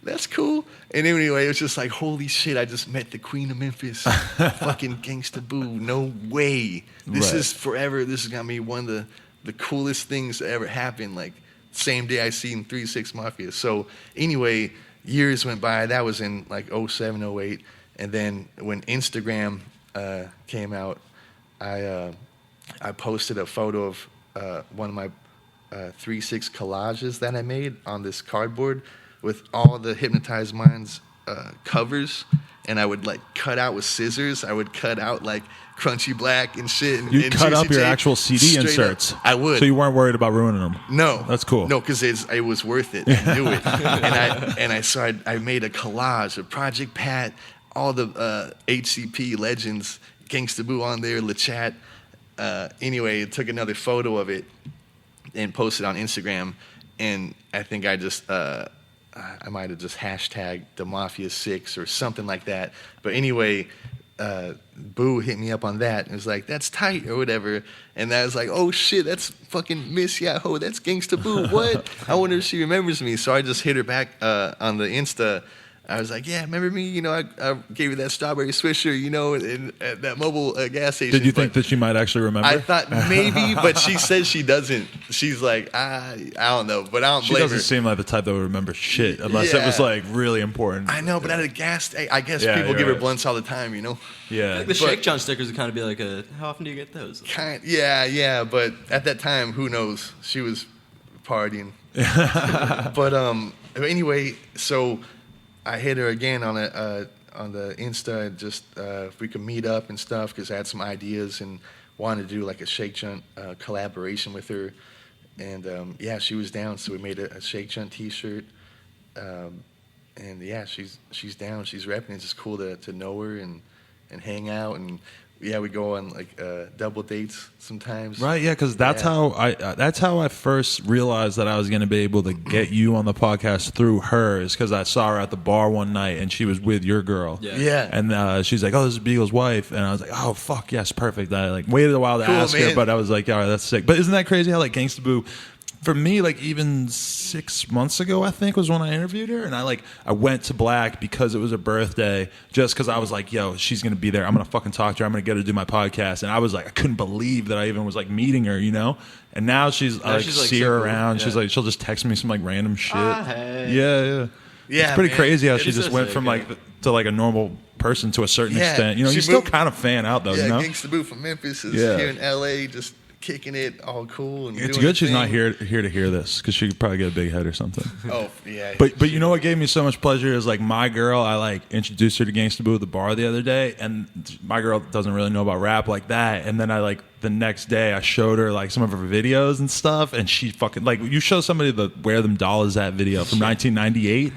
that's cool. And anyway, it was just like, holy shit, I just met the queen of Memphis, fucking Gangsta Boo. No way. This is forever. This is going to be one of the coolest things that ever happened. Like, same day I seen 3-6 Mafia. So anyway, years went by. That was in like 07, 08. And then when Instagram came out, I posted a photo of one of my 3-6 collages that I made on this cardboard with all the Hypnotized Minds covers, and I would like cut out with scissors. I would cut out like Crunchy Black and shit. You cut up your actual CD inserts. I would. So you weren't worried about ruining them. No, that's cool. No, because it was worth it. I knew it, and I made a collage of Project Pat, all the HCP legends, Gangsta Boo on there, LeChat. Anyway, took another photo of it and posted on Instagram, and I think I might have just hashtagged the Mafia 6 or something like that. But anyway, Boo hit me up on that and was like, that's tight or whatever. And I was like, oh shit, that's fucking Miss Yahoo, that's Gangsta Boo. What? I wonder if she remembers me. So I just hit her back on the Insta. I was like, yeah, remember me? I gave you that strawberry Swisher, at that mobile gas station. Did you think that she might actually remember? I thought maybe, but she says she doesn't. She's like, I don't know, but I don't blame her. She doesn't seem like the type that would remember shit unless it was like really important. I know, but at a gas, I guess people give her blunts all the time, Yeah. Like the Shake Junt stickers would kind of be like how often do you get those? Yeah, but at that time, who knows? She was partying. But anyway, so I hit her again on the Insta, just if we could meet up and stuff, because I had some ideas and wanted to do like a Shake Junt collaboration with her. And she was down, so we made a Shake Junt T-shirt. And yeah, she's down, she's repping. It's just cool to know her and hang out, and yeah, we go on like double dates sometimes. Right, yeah, because that's how I first realized that I was going to be able to get you on the podcast through her, is because I saw her at the bar one night and she was with your girl. Yeah. And she's like, oh, this is Beagle's wife, and I was like, oh fuck yes, perfect. I like waited a while to ask her, but I was like, all right, that's sick. But isn't that crazy how like Gangsta Boo, for me, like even 6 months ago, I think was when I interviewed her, and I went to Black because it was her birthday, just because I was like, yo, she's gonna be there. I'm gonna fucking talk to her. I'm gonna get her to do my podcast, and I was like, I couldn't believe that I even was like meeting her, And now she's like, see her around. Yeah. She's like, she'll just text me some like random shit. Hey. Yeah. It's pretty crazy how she just went from like to like a normal person to a certain Yeah, extent. You know, she you still moved- kind of fan out though. Yeah, You know, Gangsta Boo from Memphis is Yeah. here in LA, just kicking it, all cool. And it's doing good her she's not thing. here to hear this because she could probably get a big head or something. Oh yeah, But you know what gave me so much pleasure is like my girl. I like introduced her to Gangsta Boo at the bar the other day, and my girl doesn't really know about rap like that. And then I like the next day I showed her like some of her videos and stuff, and she fucking like you show somebody the Where Them Dollars At video from 1998.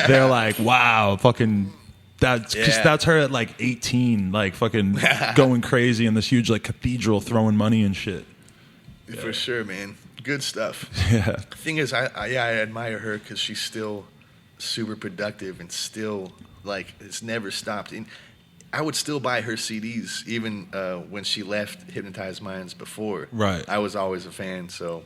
They're like, wow, fucking. That's because Yeah. that's her at like 18, like fucking going crazy in this huge like cathedral, throwing money and shit. for sure, man. Good stuff. Yeah, The thing is, I admire her because she's still super productive and still like it's never stopped. And I would still buy her CDs even when she left Hypnotized Minds before. Right. I was always a fan, so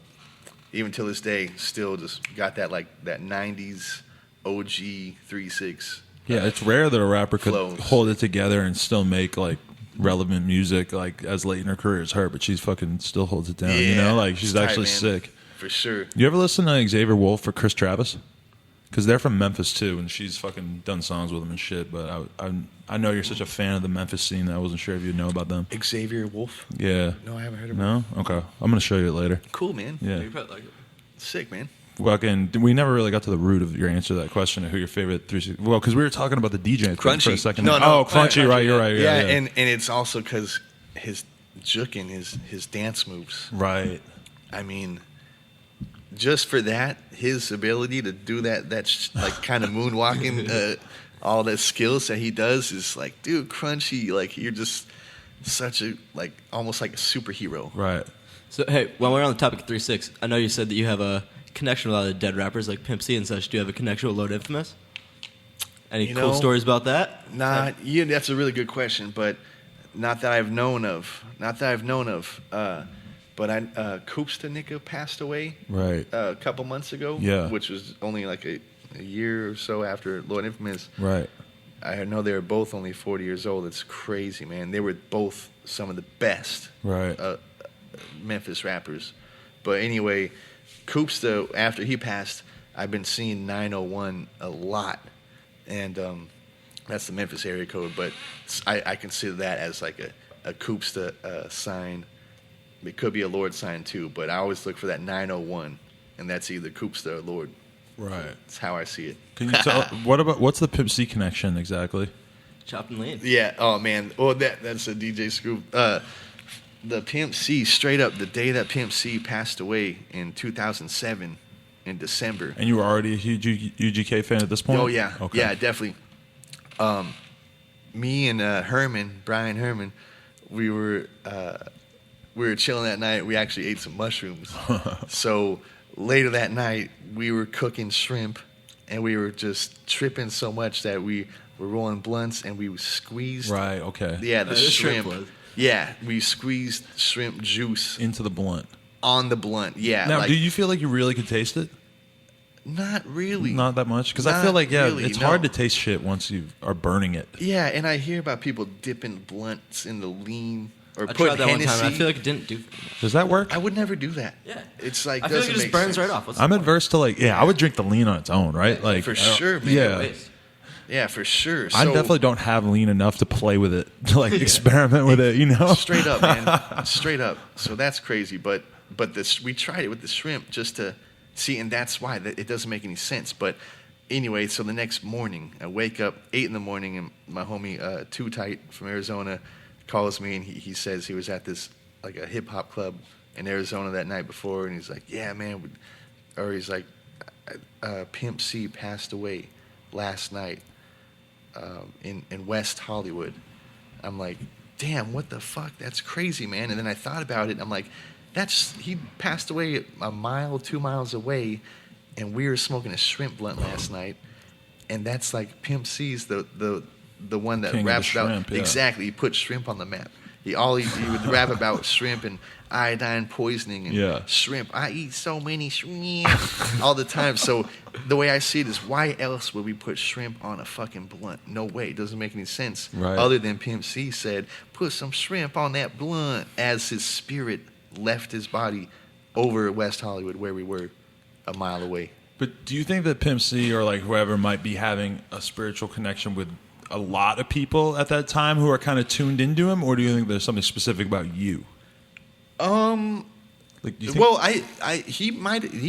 even till this day, still just got that like that '90s OG 3-6. yeah. It's rare that a rapper could Flows. hold it together and still make like relevant music like as late in her career as her, but she's fucking still holds it down. You know, like she's it's tight, actually man. sick. For sure. You ever listen to Xavier Wolf or Chris Travis? Because they're from Memphis too, and she's fucking done songs with them and shit. But I know you're such a fan of the Memphis scene that I wasn't sure if you know about them. Xavier Wolf? Yeah. No, I haven't heard of him. No? Okay. I'm gonna show you it later. Cool, man. Yeah. You probably like it. Sick, man. Fucking. We never really got to the root of your answer to that question of who your favorite 360. Well, because we were talking about the DJ thing for a Crunchy. second. No, Oh, Crunchy, Crunchy. Right. You're right. Yeah, Yeah. and it's also because his juking, his dance moves. Right. I mean, just for that, his ability to do that like kind of moonwalking, all that skills that he does is like, dude, Crunchy, like you're just such a like almost like a superhero. Right. So hey, while we're on the topic of 3-6, I know you said that you have a connection with a lot of dead rappers like Pimp C and such. Do you have a connection with Lord Infamous? Any You cool know, stories about that? That's a really good question, but not that I've known of. But Koopsta Nika passed away Right. a couple months ago. Yeah. Which was only like a year or so after Lord Infamous. Right. I know they were both only 40 years old. It's crazy, man. They were both some of the best Right. Memphis rappers. But anyway, Koopsta, after he passed, I've been seeing 901 a lot. And that's the Memphis area code. But I consider that as like a Koopsta sign. It could be a Lord sign too, but I always look for that 901, and that's either Koopsta or Lord. Right. That's how I see it. Can you tell what's the Pimp C connection exactly? Chopped and lean. Yeah. Oh man. Well, that's a DJ scoop. The Pimp C, straight up, the day that Pimp C passed away in 2007, in December. And you were already a huge UGK fan at this point? Oh yeah. Okay. Yeah, definitely. Me and Brian Herman, we were chilling that night. We actually ate some mushrooms. So later that night, we were cooking shrimp, and we were just tripping so much that we were rolling blunts, and we squeezed. Right. Okay. Yeah, the The shrimp shrimp. was. Yeah, we squeezed shrimp juice Into the blunt. on the blunt. Yeah. Now, like, do you feel like you really could taste it? not really. Not that much, because I Not feel like really, it's no. hard to taste shit once you are burning it. Yeah, and I hear about people dipping blunts in the lean or I put tried that Hennessy. one time, and I feel like it didn't do. Does that work? I would never do that. Yeah. It's like I feel like doesn't it just make burns sense. right off. What's I'm the point? adverse to like, I would drink the lean on its own, right? Like For I don't- sure, man. Yeah. Waste. Yeah, for sure. I So, definitely don't have lean enough to play with it, to like experiment with it, you know? straight up, man. Straight up. So that's crazy. But this, we tried it with the shrimp just to see, and that's why it doesn't make any sense. But anyway, so the next morning, I wake up 8 in the morning, and my homie Too Tight from Arizona calls me, and he says he was at this like a hip hop club in Arizona that night before, and he's like, "Yeah, man," or he's like, "Pimp C passed away last night in West Hollywood." I'm like, damn, what the fuck? That's crazy, man. And then I thought about it, and I'm like, he passed away a mile, 2 miles away, and we were smoking a shrimp blunt last night, and that's like Pimp C's the one that King of the raps about shrimp, yeah. exactly. He put shrimp on the map. He would rap about shrimp and iodine poisoning and Yeah. shrimp. I eat so many shrimp all the time. So the way I see it is, why else would we put shrimp on a fucking blunt? No way. It doesn't make any sense. Right. Other than Pimp C said, put some shrimp on that blunt, as his spirit left his body over West Hollywood, where we were a mile away. But do you think that Pimp C or like whoever might be having a spiritual connection with a lot of people at that time who are kind of tuned into him, or do you think there's something specific about you? Like, do you think, Well, he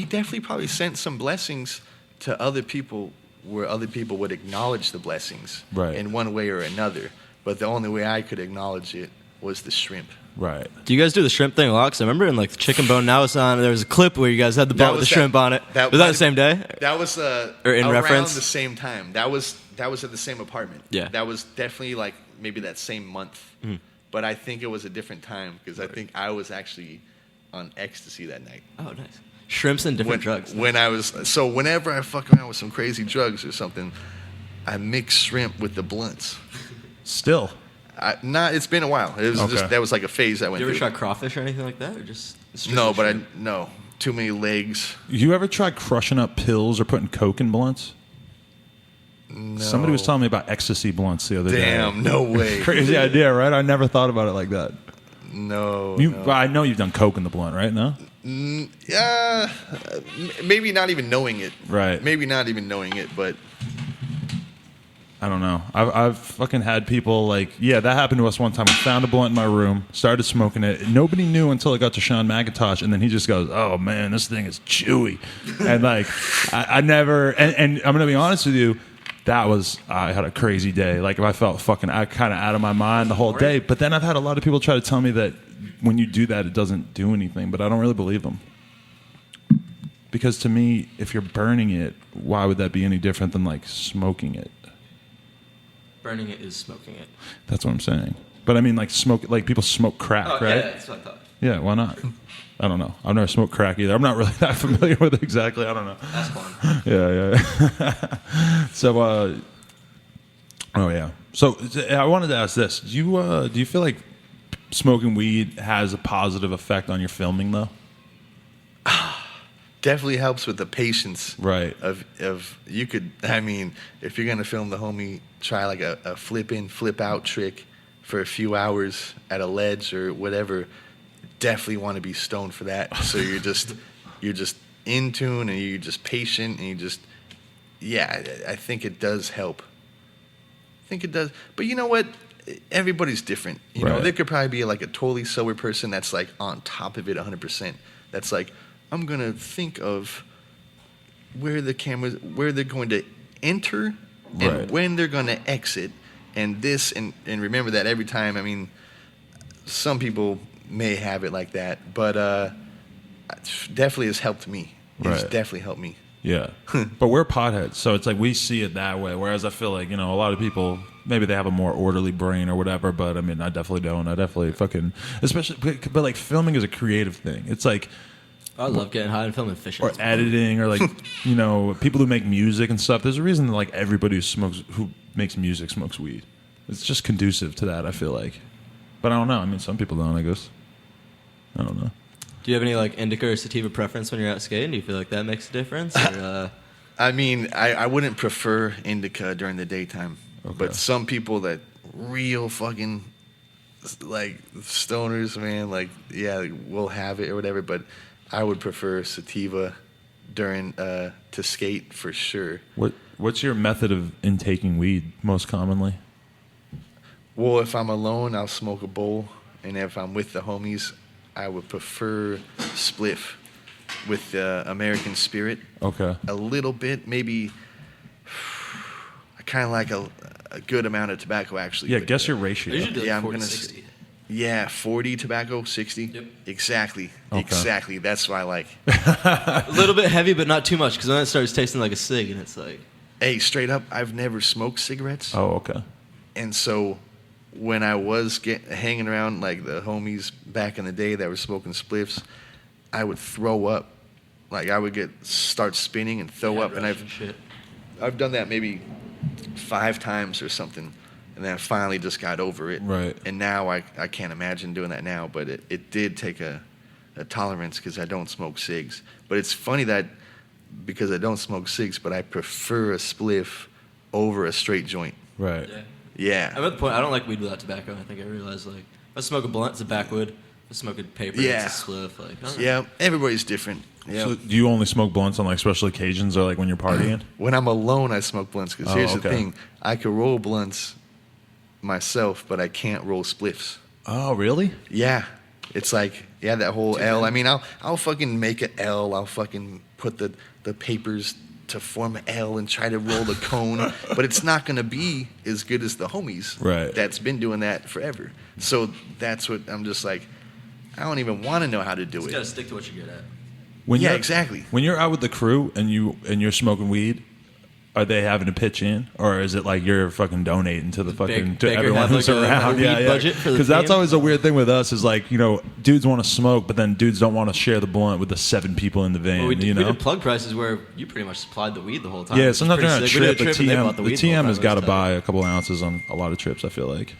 definitely probably sent some blessings to other people where other people would acknowledge the blessings Right. in one way or another. But the only way I could acknowledge it was the shrimp. right. Do you guys do the shrimp thing a lot? 'Cause I remember in like the Chicken Bone Now It's On, there was a clip where you guys had the boat with the shrimp on it. Was that the same day? That was Or in around reference? the same time. That was at the same apartment. Yeah. That was definitely like maybe that same month. But I think it was a different time because I think I was actually on ecstasy that night. Oh, nice. Shrimps and different drugs. Whenever I fuck around with some crazy drugs or something, I mix shrimp with the blunts. Still. It's been a while. It was Okay. that was like a phase I went You ever through. try crawfish or anything like that, or just No, but shrimp? no. Too many legs. You ever tried crushing up pills or putting coke in blunts? No. Somebody was telling me about ecstasy blunts the other day. Damn, no way. Crazy idea, right? I never thought about it like that. No. Well, I know you've done coke in the blunt, right? No? Yeah, maybe not even knowing it. Right. Maybe not even knowing it, but I don't know. I've fucking had people like, yeah, that happened to us one time. I found a blunt in my room, started smoking it. Nobody knew until it got to Sean McIntosh, and then he just goes, "Oh man, this thing is chewy," and like, I never. And I'm gonna be honest with you, I had a crazy day. Like, if I felt fucking kind of out of my mind the whole day. But then I've had a lot of people try to tell me that when you do that, it doesn't do anything. But I don't really believe them. Because to me, if you're burning it, why would that be any different than like smoking it? Burning it is smoking it. That's what I'm saying. But I mean, like people smoke crack, right? Yeah, that's what I thought. Yeah, why not? I don't know. I've never smoked crack either. I'm not really that familiar with it exactly. I don't know. That's fun. Yeah. So, oh yeah. So I wanted to ask this: do you feel like smoking weed has a positive effect on your filming, though? definitely helps with the patience. Right. Of you could, I mean, if you're gonna film the homie, try like a flip in, flip out trick for a few hours at a ledge or whatever. Definitely want to be stoned for that. So you're just in tune and you're just patient and you just, yeah, I think it does help. I think it does. But you know what? Everybody's different. You know, Right. there could probably be like a totally sober person that's like on top of it 100%. That's like, I'm going to think of where they're going to enter and Right. when they're going to exit and this, and remember that every time. I mean, some people may have it like that, but definitely has helped me. It's Right. definitely helped me. Yeah. But we're potheads, so it's like we see it that way. Whereas I feel like, you know, a lot of people, maybe they have a more orderly brain or whatever, but I mean, I definitely don't. I definitely fucking, especially, but like filming is a creative thing. It's like, I love getting high and filming fishing. or editing, or like, you know, people who make music and stuff. There's a reason that like everybody who makes music smokes weed. It's just conducive to that, I feel like. But I don't know. I mean, some people don't, I guess. I don't know. Do you have any like indica or sativa preference when you're out skating? Do you feel like that makes a difference? Or, I mean, I wouldn't prefer indica during the daytime, Okay. but some people that real fucking like stoners, man, like yeah, will have it or whatever. But I would prefer sativa during to skate for sure. What's your method of intaking weed most commonly? Well, if I'm alone, I'll smoke a bowl, and if I'm with the homies, I would prefer spliff with American Spirit. Okay. A little bit, maybe. I kind of like a good amount of tobacco, actually. Yeah, but, guess your ratio. I usually do like Yeah, I'm 40, gonna 60. Yeah, 40 tobacco, 60. Yep. Exactly. Okay. Exactly. That's what I like. A little bit heavy, but not too much, because then it starts tasting like a cig, and it's like... Hey, straight up, I've never smoked cigarettes. Oh, okay. And so when I was hanging around like the homies back in the day that were smoking spliffs, I would throw up. Like I would start spinning and throw up. And I've done that maybe 5 times or something. And then I finally just got over it. Right. And now I can't imagine doing that now. But it did take a tolerance because I don't smoke cigs. But it's funny that because I don't smoke cigs, but I prefer a spliff over a straight joint. Right. Yeah. Yeah. I'm at the point, I don't like weed without tobacco. I think I realized, like, if I smoke a blunt, it's a backwood. If Smoking paper, Yeah. it's a spliff. Like, I don't know. Yeah, everybody's different. Yeah. So do you only smoke blunts on like special occasions or like when you're partying? When I'm alone, I smoke blunts because Oh, here's the okay. thing: I could roll blunts myself, but I can't roll spliffs. Oh, really? Yeah, it's like that whole L. I mean, I'll fucking make an L. I'll fucking put the papers to form an L and try to roll the cone, but it's not gonna be as good as the homies Right. that's been doing that forever. So that's what I'm just like. I don't even want to know how to do Just it. gotta stick to what you're good at. When Yeah, you're- exactly. When you're out with the crew and you're smoking weed, are they having to pitch in, or is it like you're fucking donating to the fucking to Baker everyone have, who's like, a around? weed budget for the Because that's team? always a weird thing with us is like dudes want to smoke, but then dudes don't want to share the blunt with the 7 people in the van. Well, we you did know? plug prices where you pretty much supplied the weed the whole time. Yeah, which is sometimes pretty you're on a sick. We did trip. and they bought The weed TM whole has time. got to It was buy a couple ounces on a lot of trips. I feel like.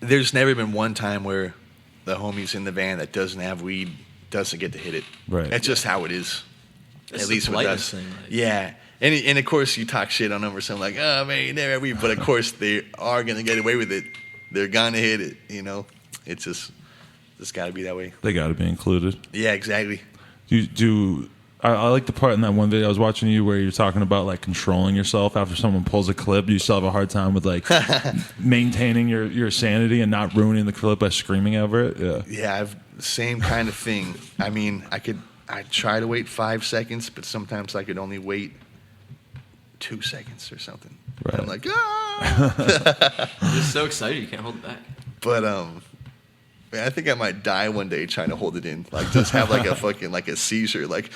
There's never been one time where the homies in the van that doesn't have weed doesn't get to hit it. Right. That's just how it is. It's At the least with politeness us. thing, like- Yeah. And of course you talk shit on them or something like, oh man, you never have weed. But of course they are gonna get away with it. They're gonna hit it. It's just got to be that way. They got to be included. Yeah, exactly. I like the part in that one video I was watching you where you're talking about like controlling yourself after someone pulls a clip. You still have a hard time with like maintaining your sanity and not ruining the clip by screaming over it. Yeah. Yeah, I've same kind of thing. I mean, I try to wait 5 seconds, but sometimes I could only wait 2 seconds or something. Right. And I'm like, ah. You're just so excited you can't hold it back. But man, I think I might die one day trying to hold it in. Like just have like a fucking like a seizure. Like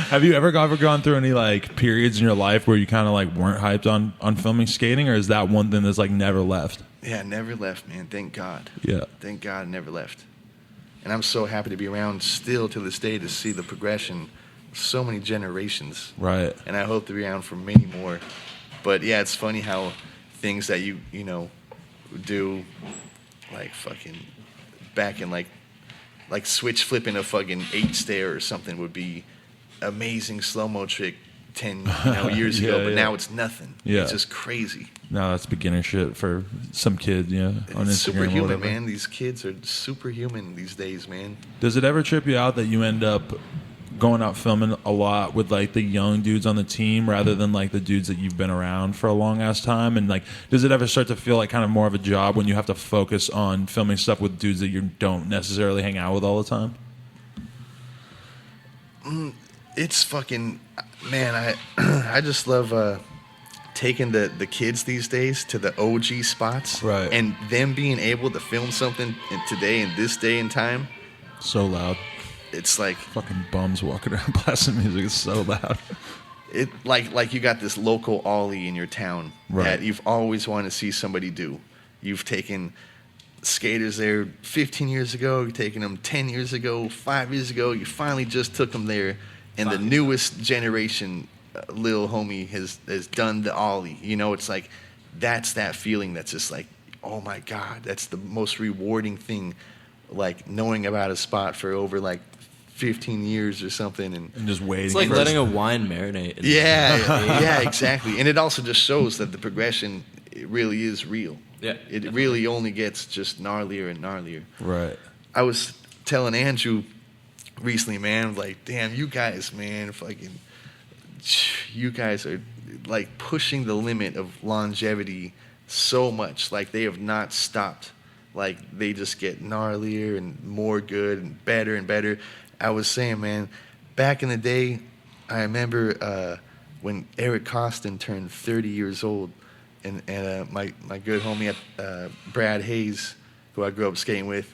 Have you ever gone through any like periods in your life where you kind of like weren't hyped on filming skating, or is that one thing that's like never left? yeah, never left, man. Thank God. Yeah. Thank God, never left. And I'm so happy to be around still to this day to see the progression of so many generations. Right. And I hope to be around for many more. But yeah, it's funny how things that you do, like fucking back in like switch flipping a fucking 8-stair or something would be amazing slow-mo trick 10 years ago, Yeah, but yeah. now it's nothing. Yeah. It's just crazy. No, that's beginner shit for some kid, on It's Instagram or superhuman, whatever. man. These kids are superhuman these days, man. Does it ever trip you out that you end up going out filming a lot with like the young dudes on the team rather than like the dudes that you've been around for a long ass time? And like, does it ever start to feel like kind of more of a job when you have to focus on filming stuff with dudes that you don't necessarily hang out with all the time? It's fucking, man, I just love taking the kids these days to the OG spots. Right. And them being able to film something today in this day and time. So loud. It's like, Fucking bums walking around blasting music. It's so loud. it like you got this local ollie in your town Right. that you've always wanted to see somebody do. You've taken skaters there 15 years ago, you've taken them 10 years ago, 5 years ago, you finally just took them there, and the newest generation little homie has done the ollie. It's like that's that feeling that's just like, oh my God, that's the most rewarding thing, like knowing about a spot for over like 15 years or something. And just waiting. It's like for letting a wine marinate. Yeah, exactly. And it also just shows that the progression, it really is real. Yeah, It really only gets just gnarlier and gnarlier. Right. I was telling Andrew recently, man, like, damn, you guys, man, fucking, you guys are like pushing the limit of longevity so much. Like they have not stopped. Like they just get gnarlier and more good and better. I was saying, man, back in the day, I remember when Eric Costin turned 30 years old, and my good homie Brad Hayes, who I grew up skating with,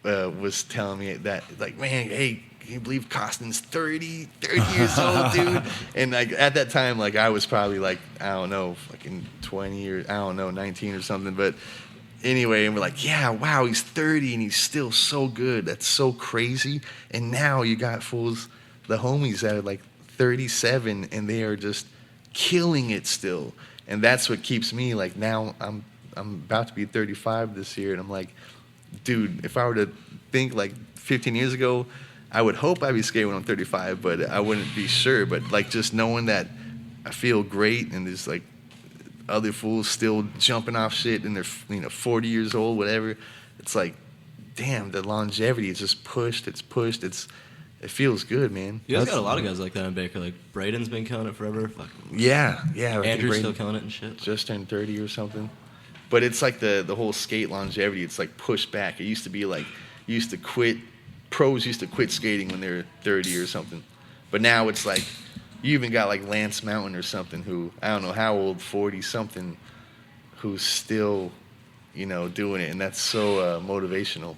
was telling me that, like, man, hey, can you believe Costin's 30 years old, dude? And like at that time, like I was probably like, I don't know, fucking 20 or I don't know, 19 or something. But anyway, and we're like, yeah, wow, he's 30 and he's still so good. That's so crazy. And now you got fools, the homies that are like 37 and they are just killing it still. And that's what keeps me like, now I'm about to be 35 this year, and I'm like, dude, if I were to think like 15 years ago, I would hope I'd be skating when I'm 35, but I wouldn't be sure. But like just knowing that I feel great and there's like other fools still jumping off shit and they're 40 years old, whatever. It's like, damn, the longevity is just pushed. It feels good, man. You guys got a lot of guys like that in Baker. Like Braden's been killing it forever. Fucking yeah. I think Andrew's Braden still killing it and shit. just turned 30 or something. But it's like the whole skate longevity. It's like pushed back. It used to be like pros used to quit skating when they were 30 or something. But now it's like you even got like Lance Mountain or something who I don't know how old, 40 something, who's still doing it, and that's so motivational.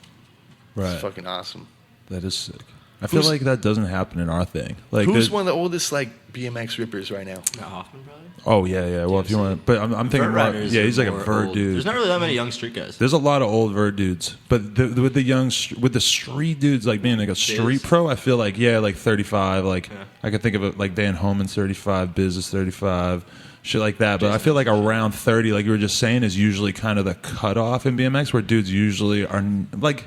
Right. It's fucking awesome. That is sick. I feel like that doesn't happen in our thing. Like, who's one of the oldest like BMX rippers right now? Matt Hoffman, probably. Oh yeah. Well, if you want, but I'm thinking Vert more. riders Yeah, he's like a more vert old. dude. There's not really that many young street guys. There's a lot of old vert dudes, but with the street dudes, like being like a street pro, I feel like 35. Like I could think of it like Van Homan's 35, Biz is 35, shit like that. But I feel like around 30, like you were just saying, is usually kind of the cutoff in BMX, where dudes usually are like.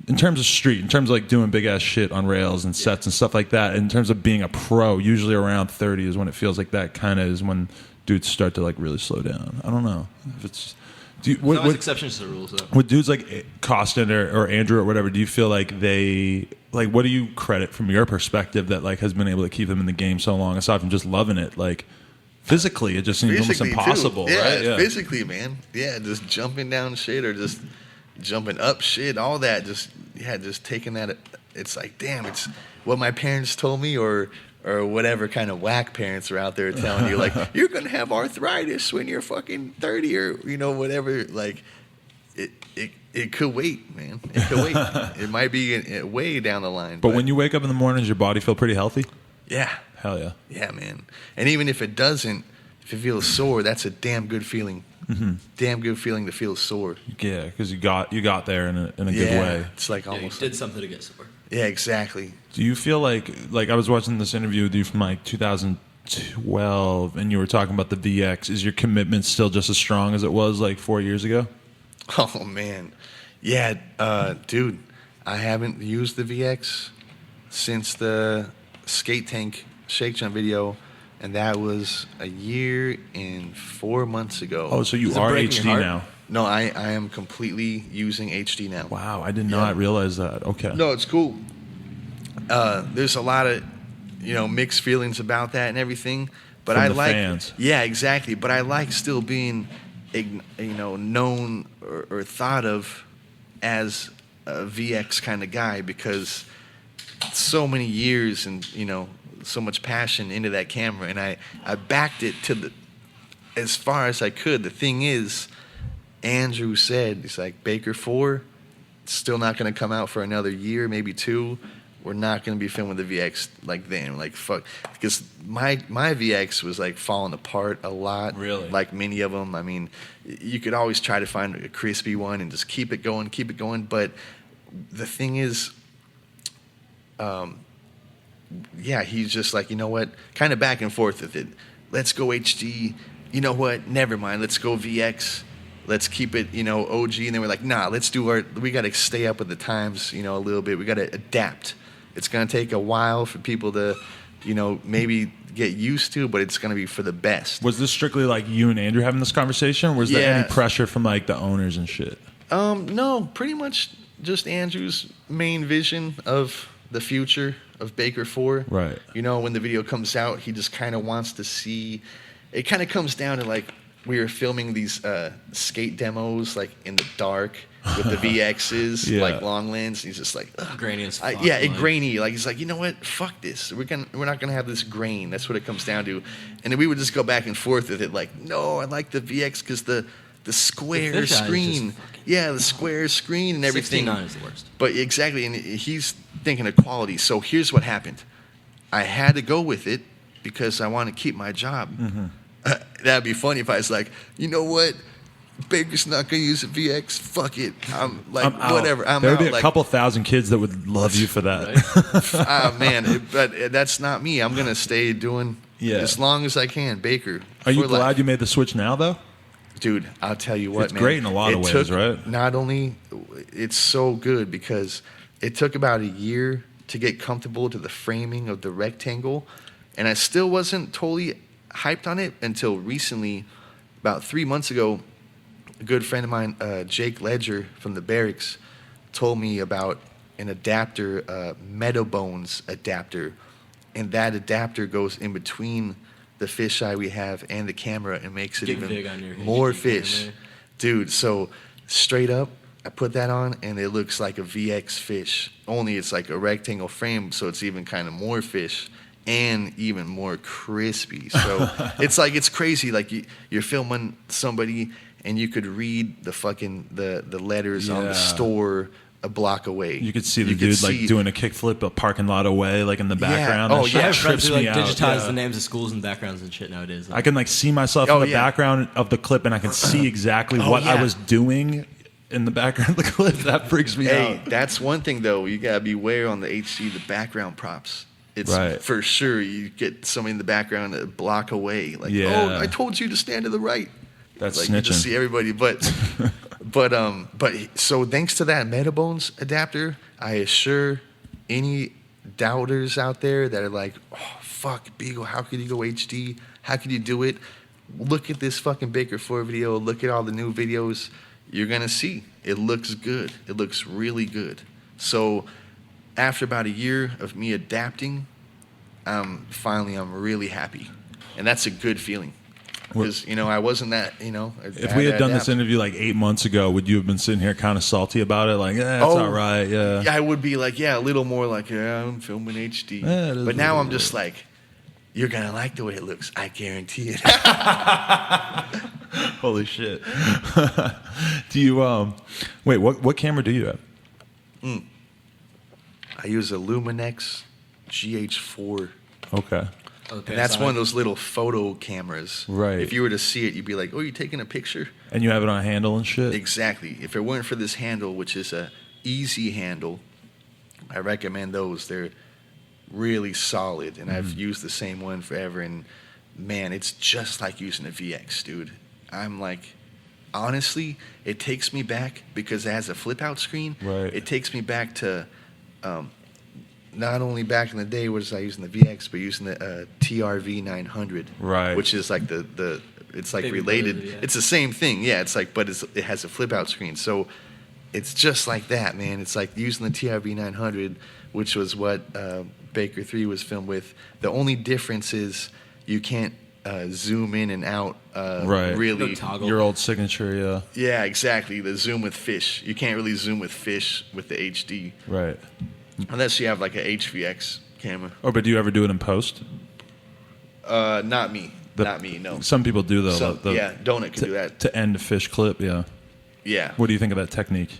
In terms of street, in terms of like doing big ass shit on rails and sets and stuff like that, in terms of being a pro, usually around 30 is when it feels like that kind of is when dudes start to like really slow down. I don't know if it's. There's exceptions to the rules though. With dudes like Costin or Andrew or whatever, do you feel like they like what do you credit from your perspective that like has been able to keep them in the game so long aside from just loving it? Like physically, it just seems almost impossible, right? Yeah, physically, man. Yeah, just jumping down shit or just jumping up shit, all that. Just taking that. It's like, damn, it's what my parents told me or whatever kind of whack parents are out there telling you, like, you're going to have arthritis when you're fucking 30 or, whatever. Like, it could wait, man. It could wait. It might be way down the line. But when you wake up in the morning, does your body feel pretty healthy? Yeah. Hell yeah. Yeah, man. And even if it doesn't, if it feels sore, that's a damn good feeling. Mm-hmm. Damn good feeling to feel sore. Yeah, because you got there in a good way. It's like almost you did something to get sore. Yeah, exactly. Do you feel like I was watching this interview with you from like 2012, and you were talking about the VX? Is your commitment still just as strong as it was like 4 years ago? Oh man, yeah, dude. I haven't used the VX since the Skate Tank Shake Jump video. And that was a year and 4 months ago. Oh, so you are HD now? No, I am completely using HD now. Wow, I did not realize that. Okay. No, it's cool. There's a lot of, mixed feelings about that and everything. But From I the like fans. Yeah, exactly. But I like still being, known or thought of as a VX kind of guy because so many years and so much passion into that camera, and I backed it to as far as I could. The thing is, Andrew said, he's like, Baker 4, it's still not going to come out for another year, maybe 2. We're not going to be filming the VX like then. Like, fuck. Because my VX was like falling apart a lot. Really? Like many of them. I mean, you could always try to find a crispy one and just keep it going. But the thing is, yeah, he's just like, you know what, kind of back and forth with it. Let's go HD. You know what? Never mind. Let's go VX. Let's keep it, OG. And then we're like, nah, we got to stay up with the times, a little bit. We got to adapt. It's going to take a while for people to, maybe get used to, but it's going to be for the best. Was this strictly like you and Andrew having this conversation, or was there any pressure from like the owners and shit? No, pretty much just Andrew's main vision of the future of Baker 4. Right. When the video comes out, he just kind of wants to see. It kind of comes down to like we were filming these skate demos like in the dark with the VXs, like long lens. He's just like grainy as fuck. Grainy. Like he's like, you know what? Fuck this. We're not gonna have this grain. That's what it comes down to. And then we would just go back and forth with it. Like, no, I like the VX because the square screen. The square screen and everything. 69 is the worst. But exactly, and he's thinking of quality. So here's what happened. I had to go with it because I want to keep my job. Mm-hmm. That'd be funny if I was like, you know what? Baker's not going to use a VX. Fuck it. I'm like, whatever. I'm there would out. be a like, couple thousand kids that would love you for that. Right? Man, but that's not me. I'm going to stay doing as long as I can. Baker. Are you glad you made the switch now, though? Dude, I'll tell you what, it's man. Great in a lot of ways, right? Not only, it's so good because it took about a year to get comfortable to the framing of the rectangle, and I still wasn't totally hyped on it until recently. about 3 months ago, a good friend of mine, Jake Ledger from the Barracks, told me about an adapter, Meadowbones adapter, and that adapter goes in between the fisheye we have and the camera and makes it Get big even on your more HD fish. camera. Dude, so straight up, I put that on and it looks like a VX fish. Only it's like a rectangle frame, so it's even kind of more fish and even more crispy. So it's crazy. Like you're filming somebody and you could read the fucking the letters on the store a block away. You could see the dude like doing a kickflip a parking lot away, like in the background. Oh, That yeah. I have shit friends trips who like me out. digitize Yeah. the names of schools and backgrounds and shit nowadays. I can like see myself in the background of the clip, and I can see exactly what I was doing in the background of the clip. That freaks me out. Hey, that's one thing though. You gotta beware on the HD, the background props. It's for sure you get somebody in the background a block away. Like, oh, I told you to stand to the right. That's like, snitching. You just see everybody, but so thanks to that Meadowbones adapter, I assure any doubters out there that are like, oh fuck, Beagle, how could you go HD? How could you do it? Look at this fucking Baker 4 video. Look at all the new videos. You're gonna see it looks good. It looks really good. So after about a year of me adapting, I'm really happy, and that's a good feeling. Because I wasn't that If we had done this interview like 8 months ago, would you have been sitting here kind of salty about it? Like, it's all right, yeah. I would be like, a little more like, I'm filming HD. But now I'm just like, you're gonna like the way it looks. I guarantee it. Holy shit! Do you wait? What camera do you have? I use a Luminex GH4. Okay. And that's one of those little photo cameras. Right. If you were to see it, you'd be like, oh, you're taking a picture? And you have it on a handle and shit? Exactly. If it weren't for this handle, which is a easy handle, I recommend those. They're really solid, and I've used the same one forever, and man, it's just like using a VX, dude. I'm like, honestly, it takes me back because it has a flip-out screen. Right. It takes me back to not only back in the day was I using the VX, but using the TRV 900, right? Which is like the it's like related. Brother, yeah. It's the same thing, yeah. It's like, but it has a flip out screen, so it's just like that, man. It's like using the TRV 900, which was what Baker 3 was filmed with. The only difference is you can't zoom in and out. Right. Really, No toggle. Your old signature, yeah. Yeah, exactly. The zoom with fish. You can't really zoom with fish with the HD. Right. Unless you have like an HVX camera. Oh, but do you ever do it in post? Not me. Not me, no. Some people do, though. Donut can do that. To end a fish clip, yeah. Yeah. What do you think of that technique?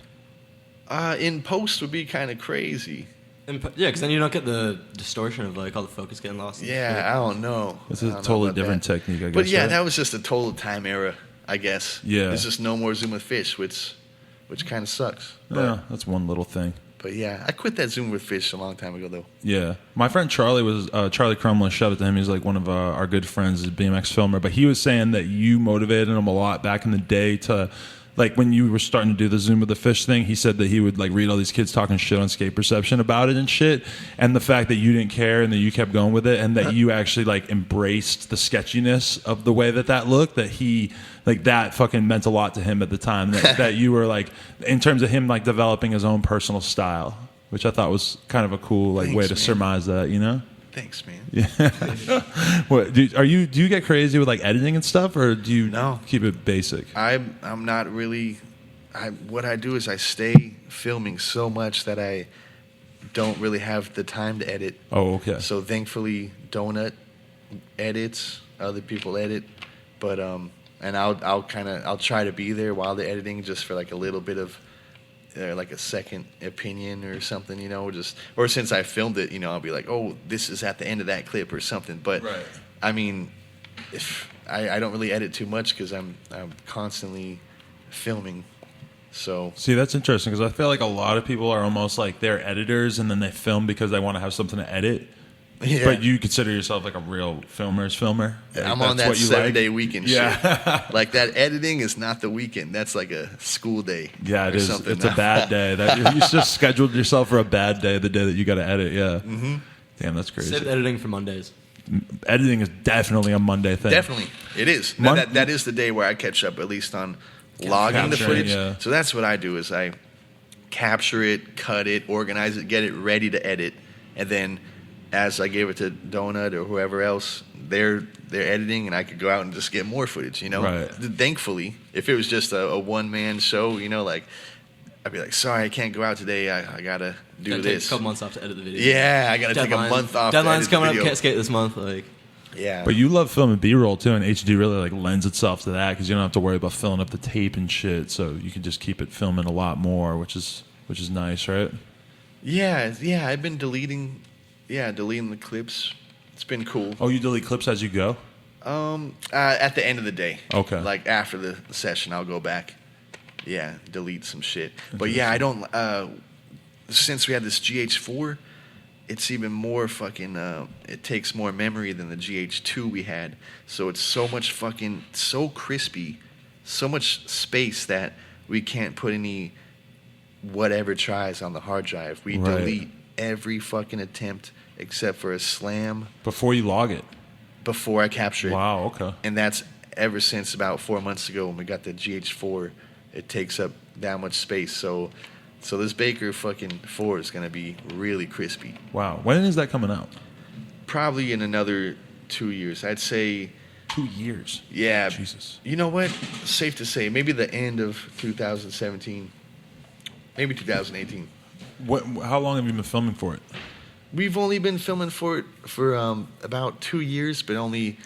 In post would be kind of crazy. Because then you don't get the distortion of like all the focus getting lost. Yeah, I don't know. It's a totally different technique, I guess. But yeah, right? that was just a total time era, I guess. Yeah. There's just no more zoom with fish, which kind of sucks. Yeah, that's one little thing. But yeah, I quit that zoom with fish a long time ago, though. Yeah. My friend Charlie was, Charlie Crumlin, shout out to him. He's like one of our good friends, is a BMX filmer. But he was saying that you motivated him a lot back in the day to, like when you were starting to do the zoom with the fish thing, he said that he would like read all these kids talking shit on Skate Perception about it and shit. And the fact that you didn't care and that you kept going with it and that you actually like embraced the sketchiness of the way that looked, that he, like that fucking meant a lot to him at the time. That you were like, in terms of him like developing his own personal style, which I thought was kind of a cool like way to surmise that, you know? Thanks, man. Yeah. What do you get crazy with like editing and stuff, or do you keep it basic? I'm not really. What I do is I stay filming so much that I don't really have the time to edit. Oh, okay. So thankfully, Donut edits. Other people edit, but and I'll try to be there while they're editing, just for like a little bit of. Like a second opinion or something, you know, or since I filmed it, you know, I'll be like, oh, this is at the end of that clip or something. But right. I mean, if I don't really edit too much because I'm constantly filming. So see, that's interesting because I feel like a lot of people are almost like they're editors and then they film because they want to have something to edit. Yeah. But you consider yourself like a real filmer. Like, I'm on that 7-day weekend shit. Yeah. Like that editing is not the weekend. That's like a school day. Yeah, it is. It's a bad day. You just scheduled yourself for a bad day, the day that you got to edit. Yeah. Mm-hmm. Damn, that's crazy. Save editing for Mondays. editing is definitely a Monday thing. Definitely, it is. That is the day where I catch up, at least on logging the footage. Yeah. So that's what I do is I capture it, cut it, organize it, get it ready to edit, and then as I give it to Donut or whoever else, they're editing, and I could go out and just get more footage. Right. Thankfully, if it was just a one man show, like I'd be like, sorry, I can't go out today. I gotta do this. Take a couple months off to edit the video. Yeah, I gotta take a month off. Deadline's to edit coming the up. video. Can't skate this month. Like, yeah. But you love filming B-roll too, and HD really like lends itself to that because you don't have to worry about filling up the tape and shit. So you can just keep it filming a lot more, which is nice, right? Yeah. I've been deleting the clips. It's been cool. Oh, you delete clips as you go? At the end of the day. Okay. Like after the session, I'll go back. Yeah, delete some shit. But yeah, I don't. Since we had this GH4, it's even more fucking. It takes more memory than the GH2 we had. So it's so crispy, so much space that we can't put any whatever tries on the hard drive. We delete every fucking attempt except for a slam Before you log it? before I capture it. Wow, okay. And that's ever since about 4 months ago when we got the GH4. It takes up that much space. So this Baker fucking 4 is going to be really crispy. Wow. When is that coming out? Probably in another 2 years. I'd say. 2 years? Yeah. Jesus. You know what? Safe to say. Maybe the end of 2017. Maybe 2018. How long have you been filming for it? We've only been filming for it for about 2 years, but only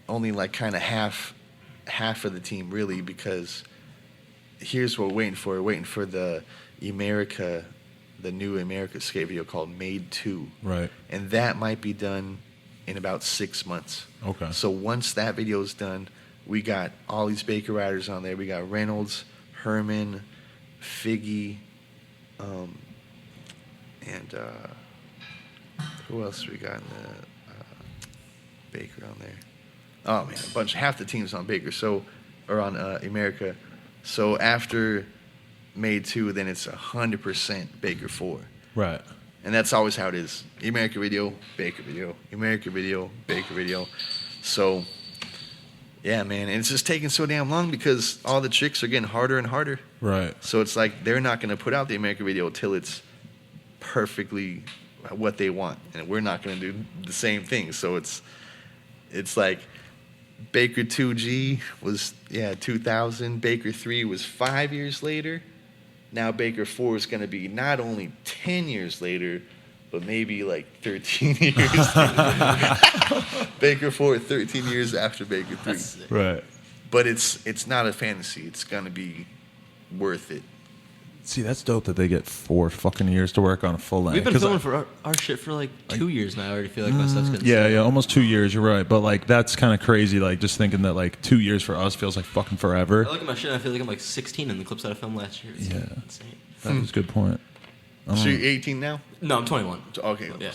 like kind of half of the team really, because here's what we're waiting for. We're waiting for the new America skate video called Made 2. Right. And that might be done in about 6 months. Okay. So once that video is done, we got all these Baker riders on there. We got Reynolds, Herman, Figgy, and who else we got in the Baker on there? Oh man, half the team's on Baker, or on America. So after Made 2, then it's 100% Baker 4. Right. And that's always how it is. America video, Baker video, America video, Baker video. So yeah, man, and it's just taking so damn long because all the tricks are getting harder and harder. Right. So it's like they're not going to put out the America video till it's perfectly what they want, and we're not going to do the same thing. So it's like Baker 2G was 2000. Baker 3 was 5 years later. Now Baker 4 is going to be not only 10 years later, but maybe like 13 years. Baker 4, 13 years after Baker 3. Right. But it's not a fantasy. It's going to be worth it. See, that's dope that they get 4 fucking years to work on a full length. We've been filming for our shit for like 2 years now. I already feel like my stuff's getting Yeah, almost 2 years. You're right, but like that's kind of crazy. Like just thinking that like 2 years for us feels like fucking forever. I look at my shit and I feel like I'm like 16 in the clips that I filmed last year. It's insane. That was a good point. So you're 18 now? No, I'm 21. Okay. Yeah.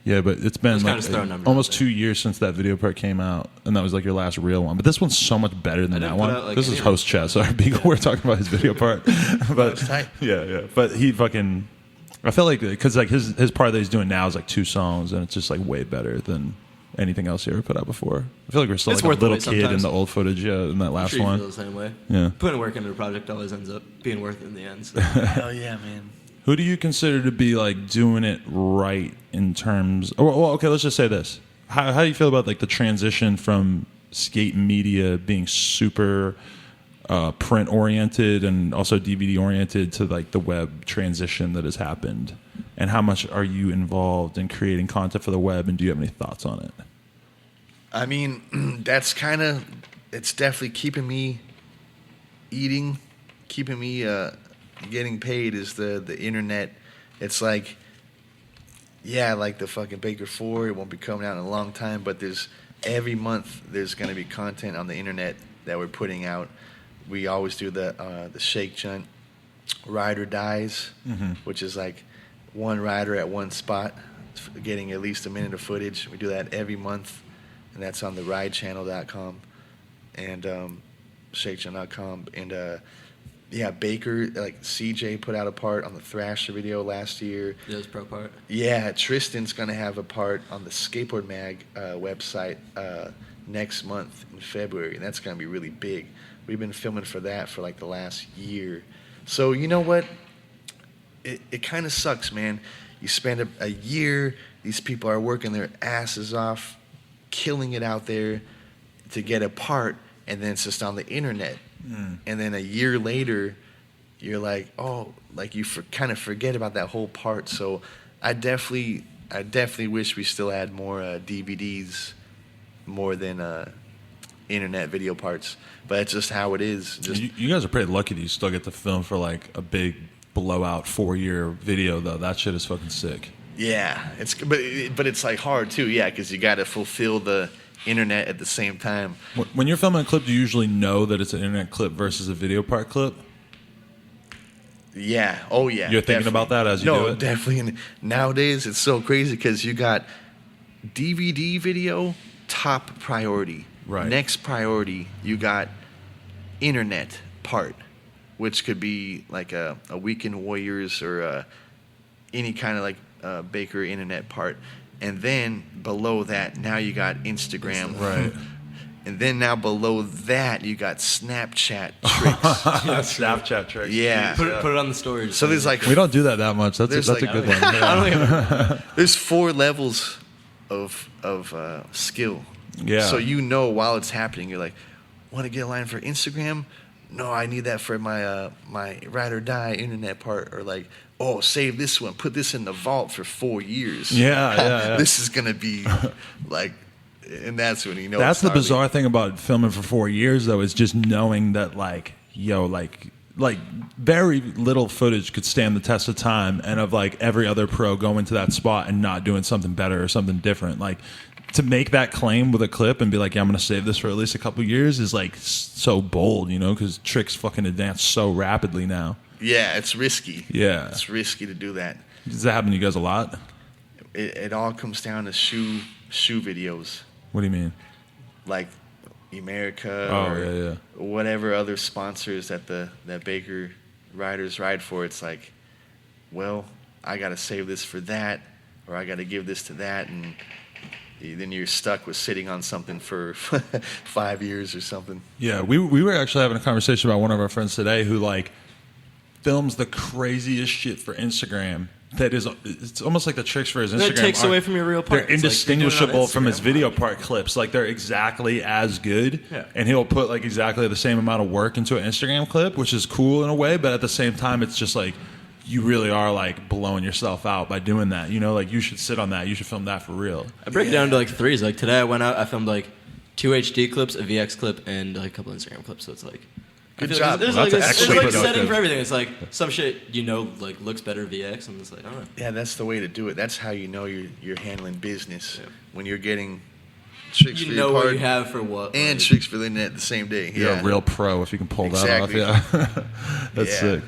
Yeah, but it's been Just kinda like just throwing numbers almost out 2 years since that video part came out, and that was like your last real one. But this one's so much better than that didn't one. put out, like, This is any- host chat. Sorry, Beagle. We're talking about his video part, but That's tight. yeah. But he fucking. I feel like because like his part that he's doing now is like 2 songs, and it's just like way better than anything else he ever put out before. I feel like we're still It's like a worth the little wait kid in sometimes. the old footage. Yeah, in that I'm last sure you one. feel the same way. Yeah. Putting work into a project always ends up being worth it in the end. So. Hell yeah, man. Who do you consider to be like doing it right in terms? Well, okay, let's just say this. How do you feel about like the transition from skate media being super print oriented and also DVD oriented to like the web transition that has happened? And how much are you involved in creating content for the web? And do you have any thoughts on it? I mean, that's kind of, it's definitely keeping me eating, keeping me getting paid is the internet. It's like, yeah, like the fucking Baker 4, it won't be coming out in a long time, but every month there's going to be content on the internet that we're putting out. We always do the Shake Junt Ride or Dies, which is like one rider at one spot getting at least a minute of footage. We do that every month, and that's on the ridechannel.com and shakejunt.com. And Yeah, Baker, like CJ put out a part on the Thrasher video last year. Yeah, his pro part. Yeah, Tristan's gonna have a part on the Skateboard Mag website next month in February, and that's gonna be really big. We've been filming for that for like the last year. So you know what? It kind of sucks, man. You spend a year, these people are working their asses off, killing it out there to get a part, and then it's just on the internet. And then a year later, you're like, oh, like you kind of forget about that whole part. So I definitely wish we still had more DVDs more than internet video parts. But that's just how it is. Just You guys are pretty lucky that you still get to film for like a big blowout 4-year video, though. That shit is fucking sick. yeah, but it's like hard too, yeah, because you got to fulfill the internet at the same time. When you're filming a clip, do you usually know that it's an internet clip versus a video part clip? Yeah. Oh, yeah. You're thinking about that as you do it? No, definitely. And nowadays, it's so crazy because you got DVD video, top priority. Right. Next priority, you got internet part, which could be like a Weekend Warriors or any kind of like Baker internet part. And then below that, now you got Instagram. Right. And then now below that, you got Snapchat tricks. Snapchat tricks. Yeah. Put it on the story. So there's like We don't do that much. That's There's a like- good one. Yeah. there's 4 levels of skill. Yeah. So you know while it's happening, you're like, want to get a line for Instagram? No, I need that for my my ride or die internet part. Or like, oh, save this one, put this in the vault for 4 years. Yeah. This is gonna be like, and that's when you know. That's it's the gnarly. bizarre thing about filming for 4 years, though, is just knowing that, like, like very little footage could stand the test of time, and of like every other pro going to that spot and not doing something better or something different. Like, to make that claim with a clip and be like, yeah, I'm going to save this for at least a couple years is like so bold, you know, because tricks fucking advance so rapidly now. Yeah, it's risky. Yeah. It's risky to do that. Does that happen to you guys a lot? It all comes down to shoe videos. What do you mean? Like America Oh, or yeah. whatever other sponsors that Baker riders ride for. It's like, well, I got to save this for that, or I got to give this to that, and then you're stuck with sitting on something for 5 years or something. Yeah, we were actually having a conversation about one of our friends today who like films the craziest shit for Instagram. That is, it's almost like the tricks for his Instagram. It takes away from your real part. They're It's like you're doing it on indistinguishable from his Instagram. video part clips. Like they're exactly as good, Yeah. and he'll put like exactly the same amount of work into an Instagram clip, which is cool in a way. But at the same time, it's just like you really are like blowing yourself out by doing that. You know, like you should sit on that. You should film that for real. I break it down to like threes. Like today I went out, I filmed like 2 HD clips, a VX clip, and like a couple Instagram clips. So it's like, I Good feel like job. There's Well, like, that's there's actually like productive. setting for everything. It's like some shit you know like looks better VX, and it's like I don't know. Yeah, that's the way to do it. That's how you know you're handling business. Yeah. When you're getting tricks for You your know what part you have for what. and like, tricks for the internet the same day. You're Yeah. a real pro if you can pull Exactly. that off. Yeah, that's Yeah. sick.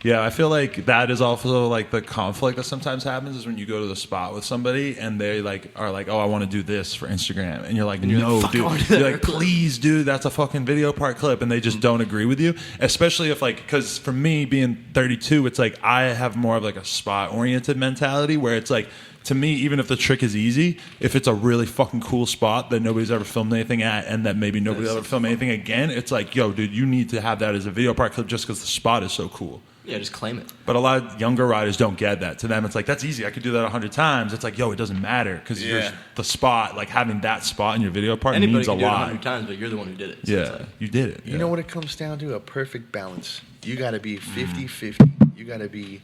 Yeah, I feel like that is also like the conflict that sometimes happens is when you go to the spot with somebody and they like are like, oh, I want to do this for Instagram, and you're like, you're no, like, "Fuck, I wanna dude, do that you're for like, a clip." please, dude, that's a fucking video part clip, and they just don't agree with you. Especially if like, because for me being 32, it's like I have more of like a spot oriented mentality where it's like. To me, even if the trick is easy, if it's a really fucking cool spot that nobody's ever filmed anything at and that maybe nobody will ever film anything again, it's like, yo, dude, you need to have that as a video part clip just because the spot is so cool. Yeah, just claim it. But a lot of younger riders don't get that. To them, it's like, that's easy. I could do that 100 times. It's like, yo, it doesn't matter because Yeah. the spot, like having that spot in your video part Anybody means a can do it lot. 100 times, but you're the one who did it. So it's Yeah, like, you did it. You know what it comes down to? A perfect balance. You got to be 50-50. You got to be,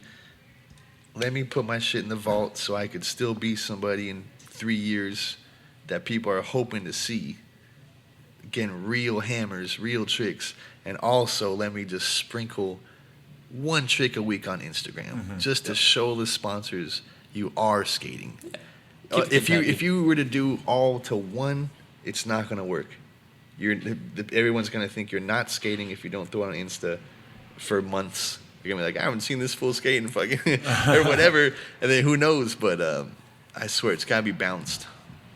let me put my shit in the vault so I could still be somebody in 3 years that people are hoping to see. Again, real hammers, real tricks. And also let me just sprinkle one trick a week on Instagram just to show the sponsors you are skating. Keep it If competitive. you were to do all to one, it's not going to work. Everyone's going to think you're not skating if you don't throw it on Insta for months. You're going to be like, I haven't seen this full skate in fucking or whatever. And then who knows? But I swear it's got to be balanced.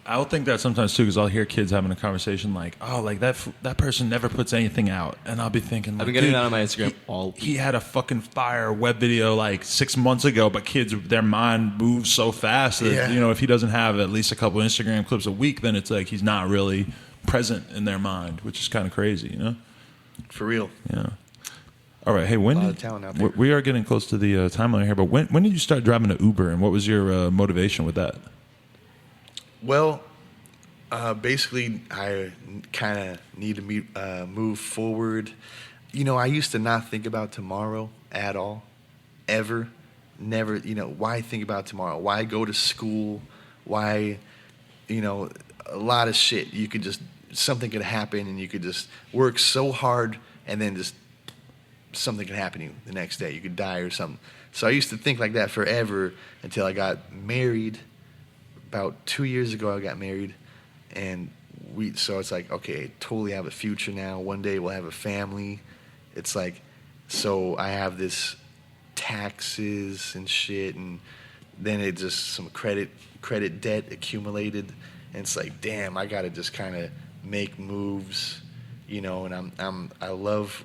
I'll think that sometimes too, because I'll hear kids having a conversation like, "Oh, like that person never puts anything out," and I'll be thinking, like, I've been getting dude, that on my Instagram all week. he had a fucking fire web video like 6 months ago, but kids, their mind moves so fast that Yeah. you know, if he doesn't have at least a couple Instagram clips a week, then it's like he's not really present in their mind, which is kind of crazy, you know? For real. Yeah. All right. Hey, when A lot of talent out there. we are getting close to the timeline here, but when did you start driving an Uber, and what was your motivation with that? Well, basically, I kind of need to move forward. You know, I used to not think about tomorrow at all, ever, never. You know, why think about tomorrow? Why go to school? Why, you know, a lot of shit. You could just, something could happen, and you could just work so hard, and then just something could happen to you the next day. You could die or something. So I used to think like that forever until I got married. About 2 years ago, I got married, and so it's like, okay, totally have a future now. One day we'll have a family. It's like, so I have this taxes and shit, and then it just some credit debt accumulated, and it's like, damn, I gotta just kind of make moves, you know. And I love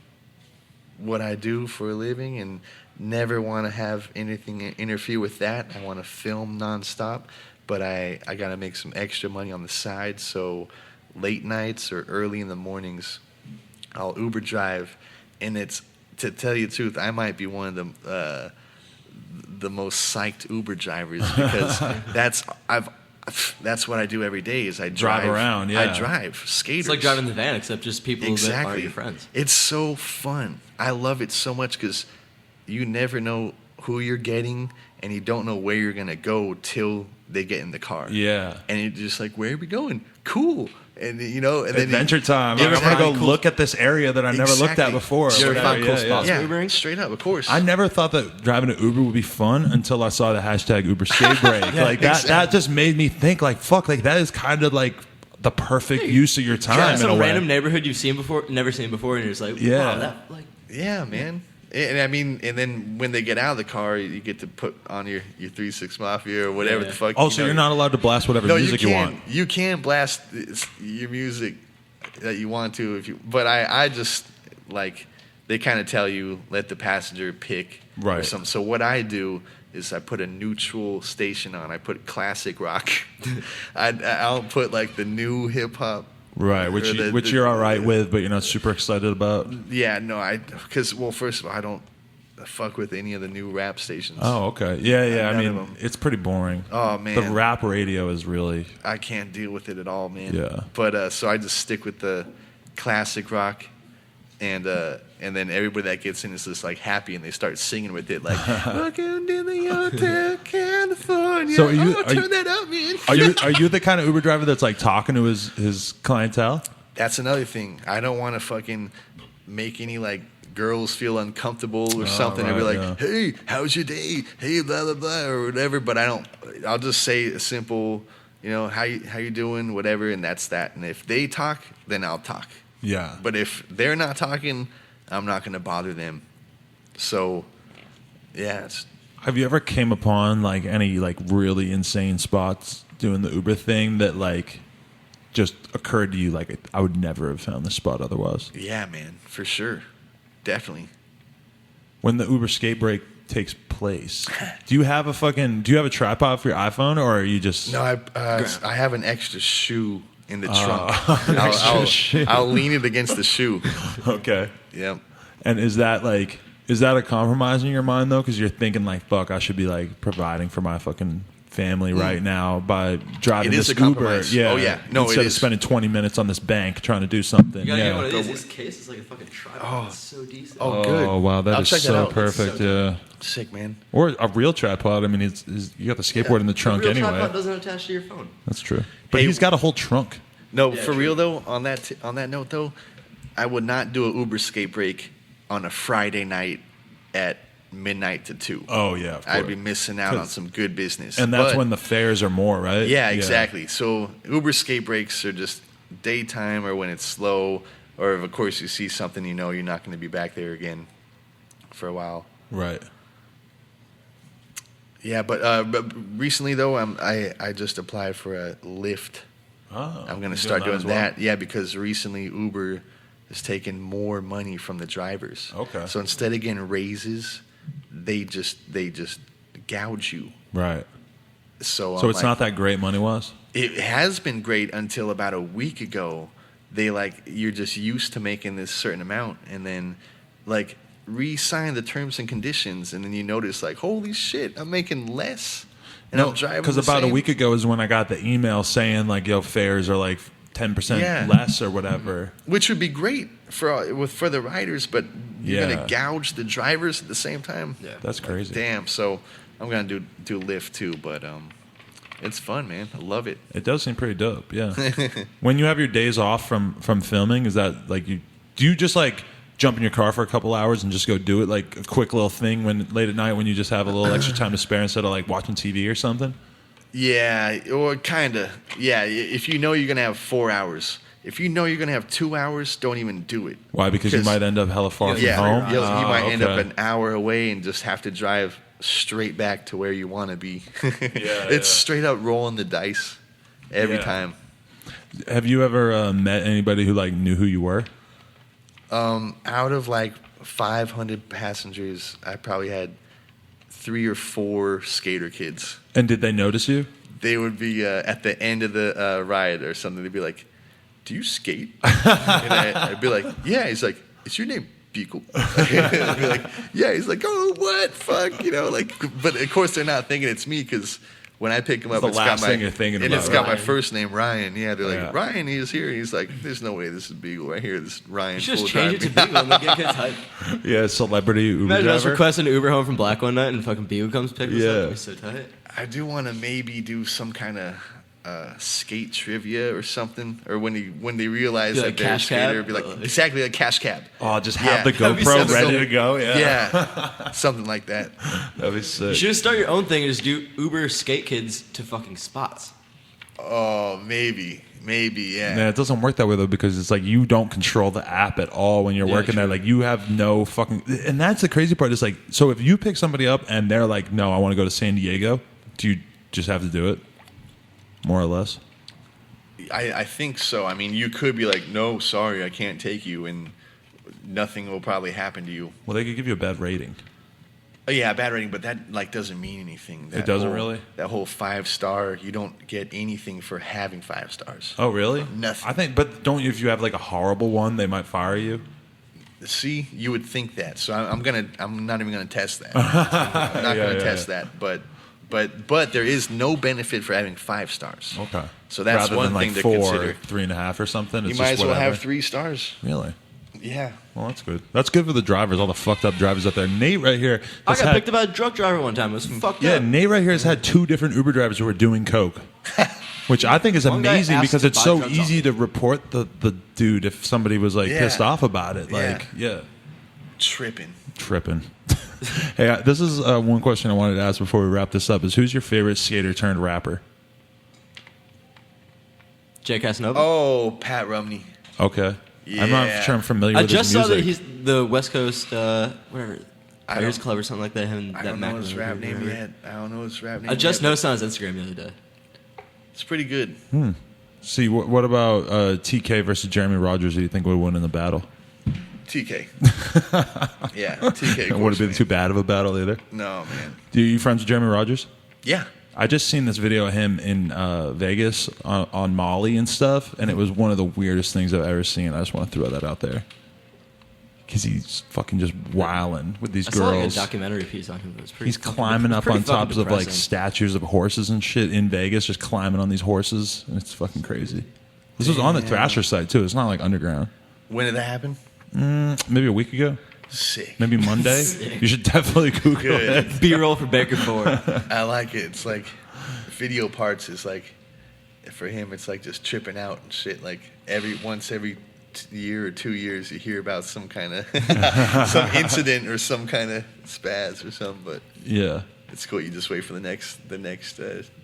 what I do for a living, and never want to have anything interfere with that. I want to film nonstop. But I got to make some extra money on the side, so late nights or early in the mornings, I'll Uber drive, and it's, to tell you the truth, I might be one of the most psyched Uber drivers, because that's what I do every day is I drive around. Yeah, I drive skaters. It's like driving the van, except just people that aren't Exactly. your friends. It's so fun. I love it so much because you never know who you're getting, and you don't know where you're gonna go till they get in the car. Yeah. And you're just like, where are we going? Cool. And you know, and then Adventure time. Yeah, I'm gonna go exactly. look at this area that I never looked at Exactly. before. You ever Whatever. found cool spots? yeah, Ubering? straight up, of course. I never thought that driving an Uber would be fun until I saw the hashtag Uber skate break. Like that, exactly. that just made me think like, fuck, like that is kind of like the perfect use of your time in Some a way. random neighborhood you've seen before, never seen before, and you're just like, Yeah. wow, that like. Yeah, man. And I mean, and then when they get out of the car, you get to put on your 3-6 Mafia or whatever Yeah. the fuck. Oh, so you're not allowed to blast whatever No, music you want. You can blast your music that you want to if you. But I just like, they kind of tell you let the passenger pick or Right. something. So what I do is I put a neutral station on. I put classic rock. I'll put like the new hip hop. Right, which you're all right with, but you're not super excited about. Yeah, no, because well, first of all, I don't fuck with any of the new rap stations. Oh, okay. Yeah, yeah. I None of mean, them. it's pretty boring. Oh, man. The rap radio is really. I can't deal with it at all, man. Yeah. But so I just stick with the classic rock, and then everybody that gets in is just like happy, and they start singing with it, like "Welcome to the Hotel California." So turn that up, man. Are you the kind of Uber driver that's like talking to his clientele? That's another thing. I don't want to fucking make any like girls feel uncomfortable or something. I'd be right, like, yeah. "Hey, how's your day? Hey, blah blah blah," or whatever. But I'll just say a simple, you know, how you doing, whatever, and that's that. And if they talk, then I'll talk. Yeah. But if they're not talking, I'm not going to bother them. So, yeah. Have you ever came upon like any like really insane spots doing the Uber thing that like just occurred to you like I would never have found this spot otherwise? Yeah, man, for sure. Definitely. When the Uber skate break takes place, do you have a tripod for your iPhone, or are you just No, I have an extra shoe in the trunk. extra shoe. I'll lean it against the shoe. okay? Yep. And is that a compromise in your mind though? Because you're thinking like, fuck, I should be like providing for my fucking family right now by driving It is this a Uber. compromise. Yeah. Oh, yeah. No, instead it of is. spending 20 minutes on this bank trying to do something. You gotta get one of Yeah. these. This case is like a fucking tripod. It's so decent. Oh, good. Oh wow, that I'll is check that so out. perfect. So Yeah. Sick, man. Or a real tripod. I mean, you got the skateboard in the trunk real anyway. tripod doesn't attach to your phone. That's true. But Hey, he's got a whole trunk. No, Yeah, for true. real though. On that note though, I would not do an Uber skate break on a Friday night at midnight to 2. Oh yeah, of I'd course. be missing out on some good business. And that's But- when the fares are more, right? Yeah, exactly. So Uber skate breaks are just daytime or when it's slow, or if of course you see something you know you're not going to be back there again for a while. Right. Yeah, but recently though, I just applied for a Lyft Oh, I'm going you're to start doing doing that as that. Yeah, because recently Uber has taken more money from the drivers. Okay. So instead of getting raises, they just gouge you. Right. So So it's not that great money-wise? It has been great until about a week ago. You're just used to making this certain amount, and then like re-sign the terms and conditions, and then you notice like, holy shit, I'm making less, and I'm driving. Because the about same. a week ago is when I got the email saying like, yo, fares are like 10% Yeah. less or whatever. Which would be great for the riders, but you're Yeah. gonna gouge the drivers at the same time. Yeah. That's crazy. Damn. So I'm gonna do Lyft too, but it's fun, man. I love it. It does seem pretty dope, yeah. When you have your days off from filming, is that like do you just like jump in your car for a couple hours and just go do it, like a quick little thing when late at night when you just have a little extra time to spare instead of like watching TV or something? Yeah, or kind of. Yeah, if you know you're going to have 4 hours. If you know you're going to have 2 hours, don't even do it. Why? Because you might end up hella far from Yeah, home? you might end up okay. an hour away and just have to drive straight back to where you want to be. It's straight up rolling the dice every Yeah. time. Have you ever met anybody who like knew who you were? Out of like 500 passengers, I probably had 3 or 4 skater kids. And did they notice you? They would be at the end of the ride or something. They'd be like, "Do you skate?" And I'd be like, "Yeah." He's like, "Is your name Beagle?" I'd be like, "Yeah." He's like, "Oh, what? Fuck," like. But of course, they're not thinking it's me because when I pick him up, the it's last got thing you're thinking and about, it's got my Ryan. first name, Ryan. Yeah, they're like, Yeah. "Ryan, he is here." He's like, "There's no way this is Beagle right here. This is Ryan." You should just full-time." change it to Beagle and then get kids hype. Yeah, celebrity Uber Imagine us driver. requesting an Uber home from Black one night and fucking Beagle comes pick us Yeah. up. That'd be so tight. I do want to maybe do some kind of skate trivia or something, or when they realize Do that like they're a Cash skater, Cab? be like exactly like Cash Cab. Oh, just Yeah. have the That'd be GoPro so ready dope. to go. Yeah, Yeah, something like that. that'd be sick. You should just start your own thing and just do Uber skate kids to fucking spots. Oh, maybe, yeah. Man, it doesn't work that way though because it's like you don't control the app at all when you're Yeah, working there. true. Like you have no fucking, and that's the crazy part. Is like, so if you pick somebody up and they're like, "No, I want to go to San Diego," do you just have to do it, more or less? I think so. I mean, you could be like, "No, sorry, I can't take you," and nothing will probably happen to you. Well, they could give you a bad rating. Oh, yeah, bad rating, but that like doesn't mean anything. It doesn't really? That whole 5-star, you don't get anything for having 5 stars. Oh, really? Nothing. I think, but don't if you have like a horrible one, they might fire you. See, you would think that. So I'm not even gonna test that. I'm not gonna test that. But there is no benefit for having 5 stars. Okay. So that's Rather one than like thing to 4, consider. 3.5 or something. You It's might just as well whatever. have 3 stars. Really? Yeah. Well, that's good. That's good for the drivers, all the fucked up drivers out there. Nate right here. I has got had- picked up by a drunk driver one time. It was fucked Yeah, up. Nate right here has had 2 different Uber drivers who are doing coke, which I think is One guy amazing asked because to it's buy so drugs easy off to report the dude if somebody was like Yeah. pissed off about it. Like, yeah, Tripping. tripping. Hey, this is one question I wanted to ask before we wrap this up: is who's your favorite skater turned rapper? Jay Casanova. Oh, Pat Rumney. Okay, I'm not Yeah. sure I'm familiar I with just his saw music. that he's the West Coast, whatever, I Players don't- Club or something like that. Him, I that don't know Mac his movie, rap name whatever. yet. I don't know his rap name I just yet, noticed on his Instagram the other day. but it's pretty good. See, what about TK versus Jeremy Rogers? Do you think would win in the battle? TK. Yeah, TK. of And would course, it be man. too bad of a battle either? No, man. Do you friends with Jeremy Rogers? Yeah. I just seen this video of him in Vegas on Molly and stuff, and it was one of the weirdest things I've ever seen. I just want to throw that out there because he's fucking just wilding with these I saw like a girls. documentary piece on him. It was pretty. He's fucking- climbing up pretty on fucking tops of like depressing. statues of horses and shit in Vegas, just climbing on these horses, and it's fucking crazy. This was on the Thrasher site too. It's not like underground. When did that happen? Maybe a week ago, Sick. maybe Monday. You should definitely Google Good. it. B-roll for Baker Ford. I like it. It's like video parts is like for him. It's like just tripping out and shit. Like once every year or 2 years, you hear about some kind of some incident or some kind of spaz or something. But Yeah. it's cool. You just wait for the next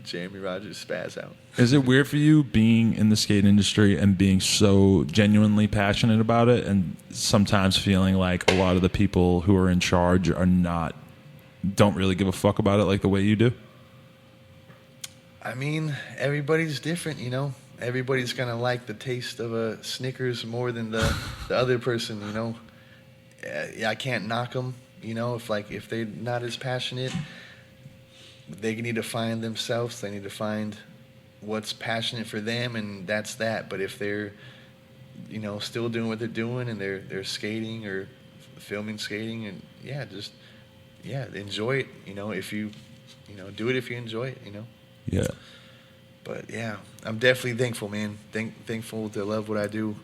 Jeremy Rogers spaz out. Is it weird for you being in the skate industry and being so genuinely passionate about it, and sometimes feeling like a lot of the people who are in charge don't really give a fuck about it like the way you do? I mean, everybody's different, you know. everybody's gonna like the taste of a Snickers more than the other person. You know, yeah, I can't knock them. You know, if they're not as passionate, they need to find themselves. They need to find what's passionate for them, and that's that. But if they're, you know, still doing what they're doing, and they're skating or filming skating, and just enjoy it. You know, if you do it if you enjoy it. You know. Yeah. But yeah, I'm definitely thankful, man. Thankful to love what I do.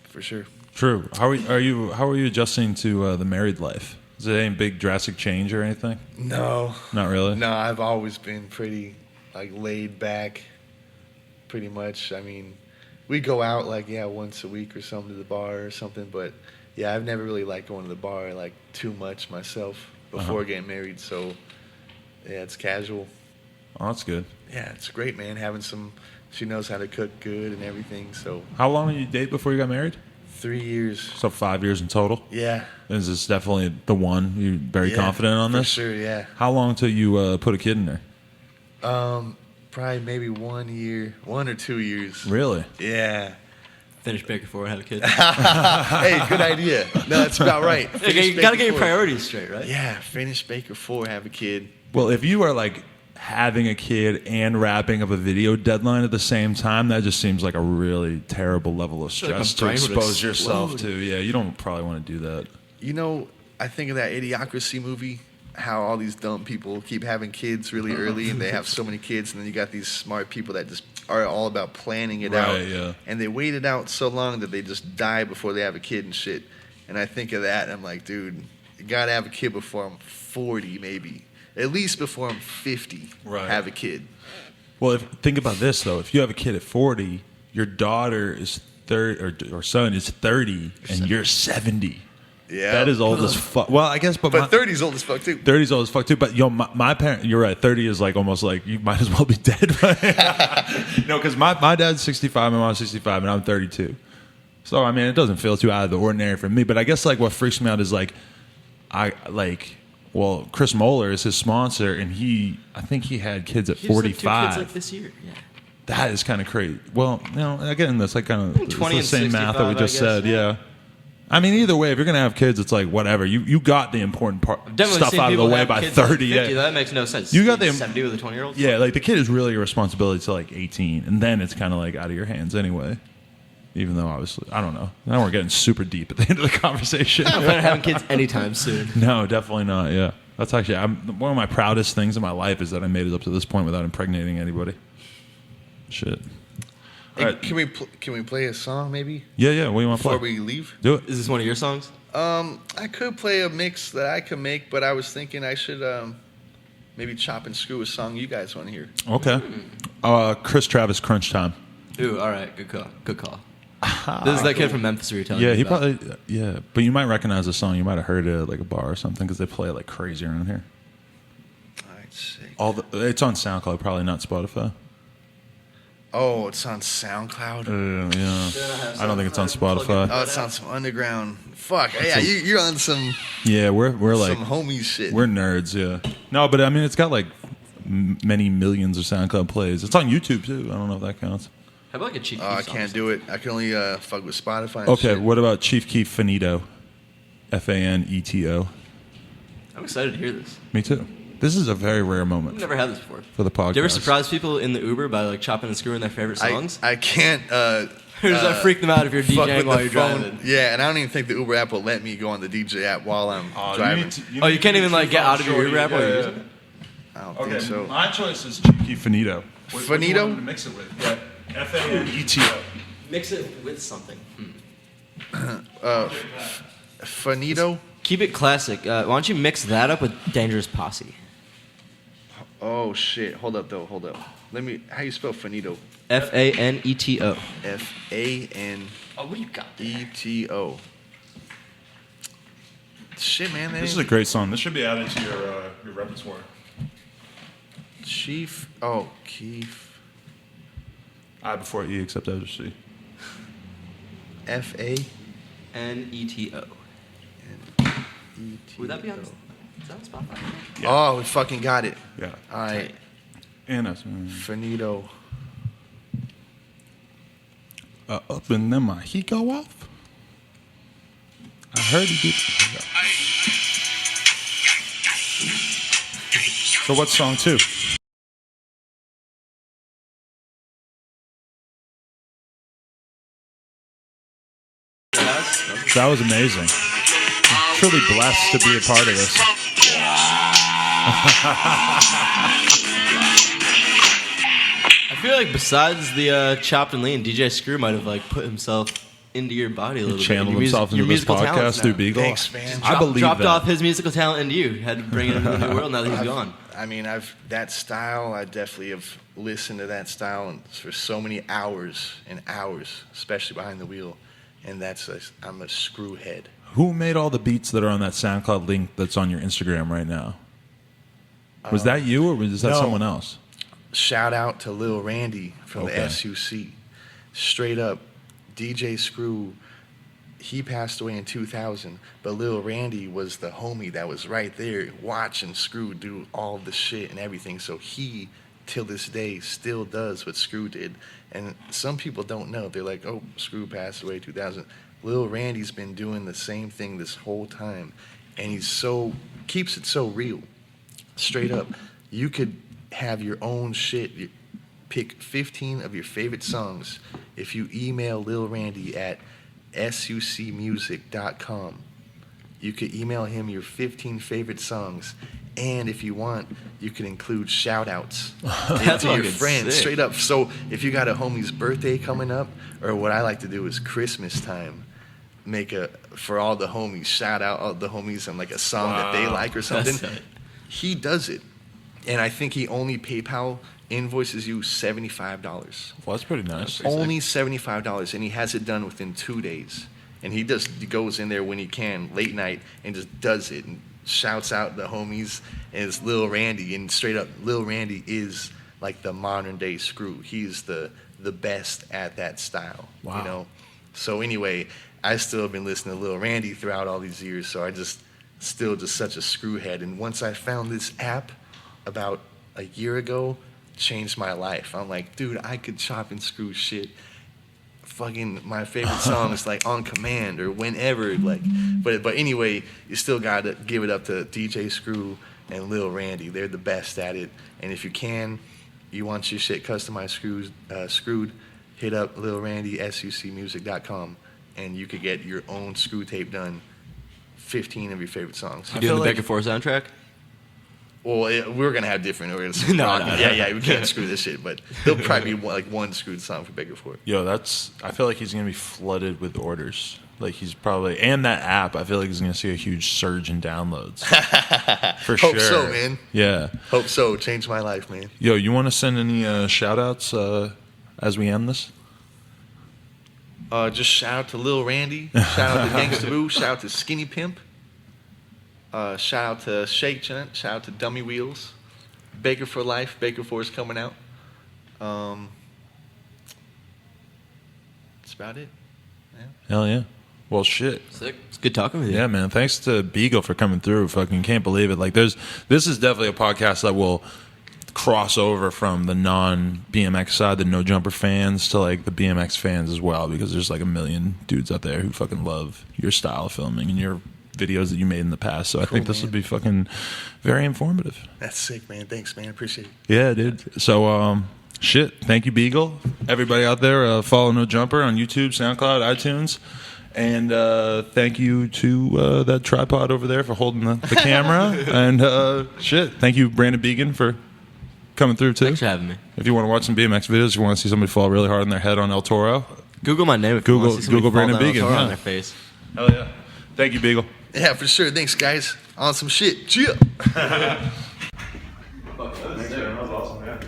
For sure. True. How are you adjusting to the married life? Is there any big drastic change or anything? No. Not really? No, I've always been pretty laid back, pretty much. I mean, we go out once a week or something to the bar or something, but yeah, I've never really liked going to the bar too much myself before getting married, so yeah, it's casual. Oh, that's good. Yeah, it's great, man, she knows how to cook good and everything, so. How long did you date before you got married? 3 years. So 5 years in total? Yeah. Is this definitely the one? You're very confident on this? For sure, yeah. How long till you put a kid in there? Probably maybe 1 year, 1 or 2 years. Really? Yeah. Finish Baker 4, have a kid. Hey, good idea. No, that's about right. You got to get your priorities straight, right? Yeah, finish Baker 4, have a kid. Well, if you are having a kid and wrapping up a video deadline at the same time, that just seems like a really terrible level of stress to expose yourself to. Yeah, you don't probably want to do that. You know, I think of that Idiocracy movie, how all these dumb people keep having kids really early, and they have so many kids, and then you got these smart people that just are all about planning it out. Yeah. And they wait it out so long that they just die before they have a kid and shit. And I think of that, and I'm like, dude, you got to have a kid before I'm 40 maybe. At least before I'm 50, have a kid. Well, think about this, though. If you have a kid at 40, your daughter is 30, or son is 30, and you're 70. Yeah. That is old as fuck. Well, I guess, but 30's old as fuck, too. 30's old as fuck, too. But, my parent, you're right, 30 is almost you might as well be dead. No, because my dad's 65, my mom's 65, and I'm 32. So, I mean, it doesn't feel too out of the ordinary for me. But I guess, what freaks me out is, well, Chris Moeller is his sponsor, and I think he had kids at 45. 2 kids this year. Yeah. That is kind of crazy. Well, again, that's kind of 20 the and same math that we just said. Yeah. I mean, either way, if you're gonna have kids, it's whatever. You got the important stuff out of the way by 30. Yeah, that makes no sense. You got the 70 with a 20-year-old. Yeah, the kid is really your responsibility to 18, and then it's kind of out of your hands anyway. Even though, obviously, I don't know. Now we're getting super deep at the end of the conversation. I'm not having kids anytime soon. No, definitely not. Yeah, that's actually one of my proudest things in my life is that I made it up to this point without impregnating anybody. Shit. Hey, Right. can we play a song maybe? Yeah. What do you want to play? Before we leave? Do it. Is this one of your songs? I could play a mix that I could make, but I was thinking I should maybe chop and screw a song you guys want to hear. Okay. Chris Travis, Crunch Time. Ooh, all right. Good call. Good call. This is that kid from Memphis we were telling you Yeah, he about. probably. Yeah, but you might recognize the song. You might have heard it at a bar or something because they play it crazy around here. All right, sick. It's on SoundCloud, probably not Spotify. Oh, it's on SoundCloud. Yeah. I don't think it's on Spotify. Oh, it's on some underground. Fuck. Yeah, you're on some. Yeah, we're some homie shit. We're nerds. Yeah. No, but I mean, it's got many millions of SoundCloud plays. It's on YouTube too. I don't know if that counts. How about a Chief Keef I song? can't do it. I can only fuck with Spotify. And Okay, shit. what about Chief Keef Finito? Faneto. I'm excited to hear this. Me too. This is a very rare moment I've never had this before. for the podcast. Do you ever surprise people in the Uber by chopping and screwing their favorite songs? I can't. Or does that freak them out if you're fuck DJing with while the you're phone. driving? Yeah, and I don't even think the Uber app will let me go on the DJ app while I'm driving. You can't even get out of your Uber app while you're using it? I don't think so. My choice is Chief Keef Finito. Finito? What do you want to mix it with? Yeah. Faneto. Mix it with something. Finito? Keep it classic. Why don't you mix that up with Dangerous Posse? Oh shit! Hold up though. Hold up. Let me. How you spell finito? Faneto. Faneto. Oh, what do you got? Eto. Shit, man. This is a great song. This should be added to your repertoire. Chief. Oh, Keef. I before E except after C. Faneto. Would that be on? Is that on Spotify? Yeah. Oh, we fucking got it. Yeah. All right. And us. Finito. up and then my heat go off. I heard he did. So what's song 2? That was amazing. I'm truly blessed to be a part of this. I feel like besides the chopped and lean, DJ Screw might have like put himself into your body a little bit. Channeled himself into this podcast through Beagle. Thanks, man. I believe dropped that. off his musical talent into you. Had to bring it into the world now that he's gone. I mean, that style. I definitely have listened to that style for so many hours and hours, especially behind the wheel. And I'm a screw head. Who made all the beats that are on that SoundCloud link that's on your Instagram right now? Was that you or was that no. someone else? Shout out to Lil Randy from Okay. the SUC. Straight up, DJ Screw, he passed away in 2000, but Lil Randy was the homie that was right there watching Screw do all the shit and everything. So he, till this day, still does what Screw did. And some people don't know. They're like, oh, Screw passed away in 2000. Lil Randy's been doing the same thing this whole time. And keeps it so real. Straight up. You could have your own shit. You pick 15 of your favorite songs. If you email Lil Randy at sucmusic.com, you could email him your 15 favorite songs. And if you want, you can include shout-outs to your friends. Sick. Straight up. So if you got a homie's birthday coming up, or what I like to do is Christmas time, for all the homies, shout out all the homies on like a song that they like or something. He does it. And I think he only PayPal invoices you $75. Well, that's pretty nice. Only $75, and he has it done within 2 days. And he goes in there when he can, late night, and just does it and shouts out the homies. And it's Lil Randy, and straight up, Lil Randy is like the modern day Screw. He's the best at that style. Wow. You know. So anyway, I still have been listening to Lil Randy throughout all these years. So I still such a screwhead. And once I found this app about a year ago, changed my life. I'm like, dude, I could chop and screw shit. Fucking my favorite song is like on command or whenever. Like, but anyway, you still gotta give it up to DJ Screw and Lil Randy. They're the best at it. And if you want your shit customized screwed, hit up Lil Randy sucmusic.com and you could get your own screw tape done. 15 of your favorite songs. You doing the Beck and Forth soundtrack? Well, we're gonna have different. We're gonna No. yeah, we can't screw this shit. But there'll probably be like one screwed song for Beagle Fort. Yo, I feel like he's gonna be flooded with orders. Like he's probably, and that app, I feel like he's gonna see a huge surge in downloads. For sure. Hope so, man. Yeah. Hope so. Changed my life, man. Yo, you want to send any shout outs as we end this? Just shout out to Lil Randy. Shout out to Gangsta Boo. Shout out to Skinny Pimp. Shout out to Shake Chunt. Shout out to Dummy Wheels. Baker for Life. Baker Force coming out. That's about it. Yeah. Hell yeah. Well, shit. Sick. It's good talking with you. Yeah, man. Thanks to Beagle for coming through. Fucking can't believe it. Like, this is definitely a podcast that will cross over from the non-BMX side, the No Jumper fans, to like the BMX fans as well, because there's like a million dudes out there who fucking love your style of filming and your videos that you made in the past. So I think this would be fucking very informative. That's sick, man. Thanks, man. Appreciate it. Yeah, dude. So, shit. Thank you, Beagle. Everybody out there, follow No Jumper on YouTube, SoundCloud, iTunes. And thank you to that tripod over there for holding the camera. And shit. Thank you, Brandon Began, for coming through, too. Thanks for having me. If you want to watch some BMX videos, you want to see somebody fall really hard on their head on El Toro, Google my name if you want to see somebody Google fall Brandon down Began, a Toro yeah. on their face. Hell yeah. Thank you, Beagle. Yeah, for sure. Thanks, guys. On some shit. Chill. That was awesome, man.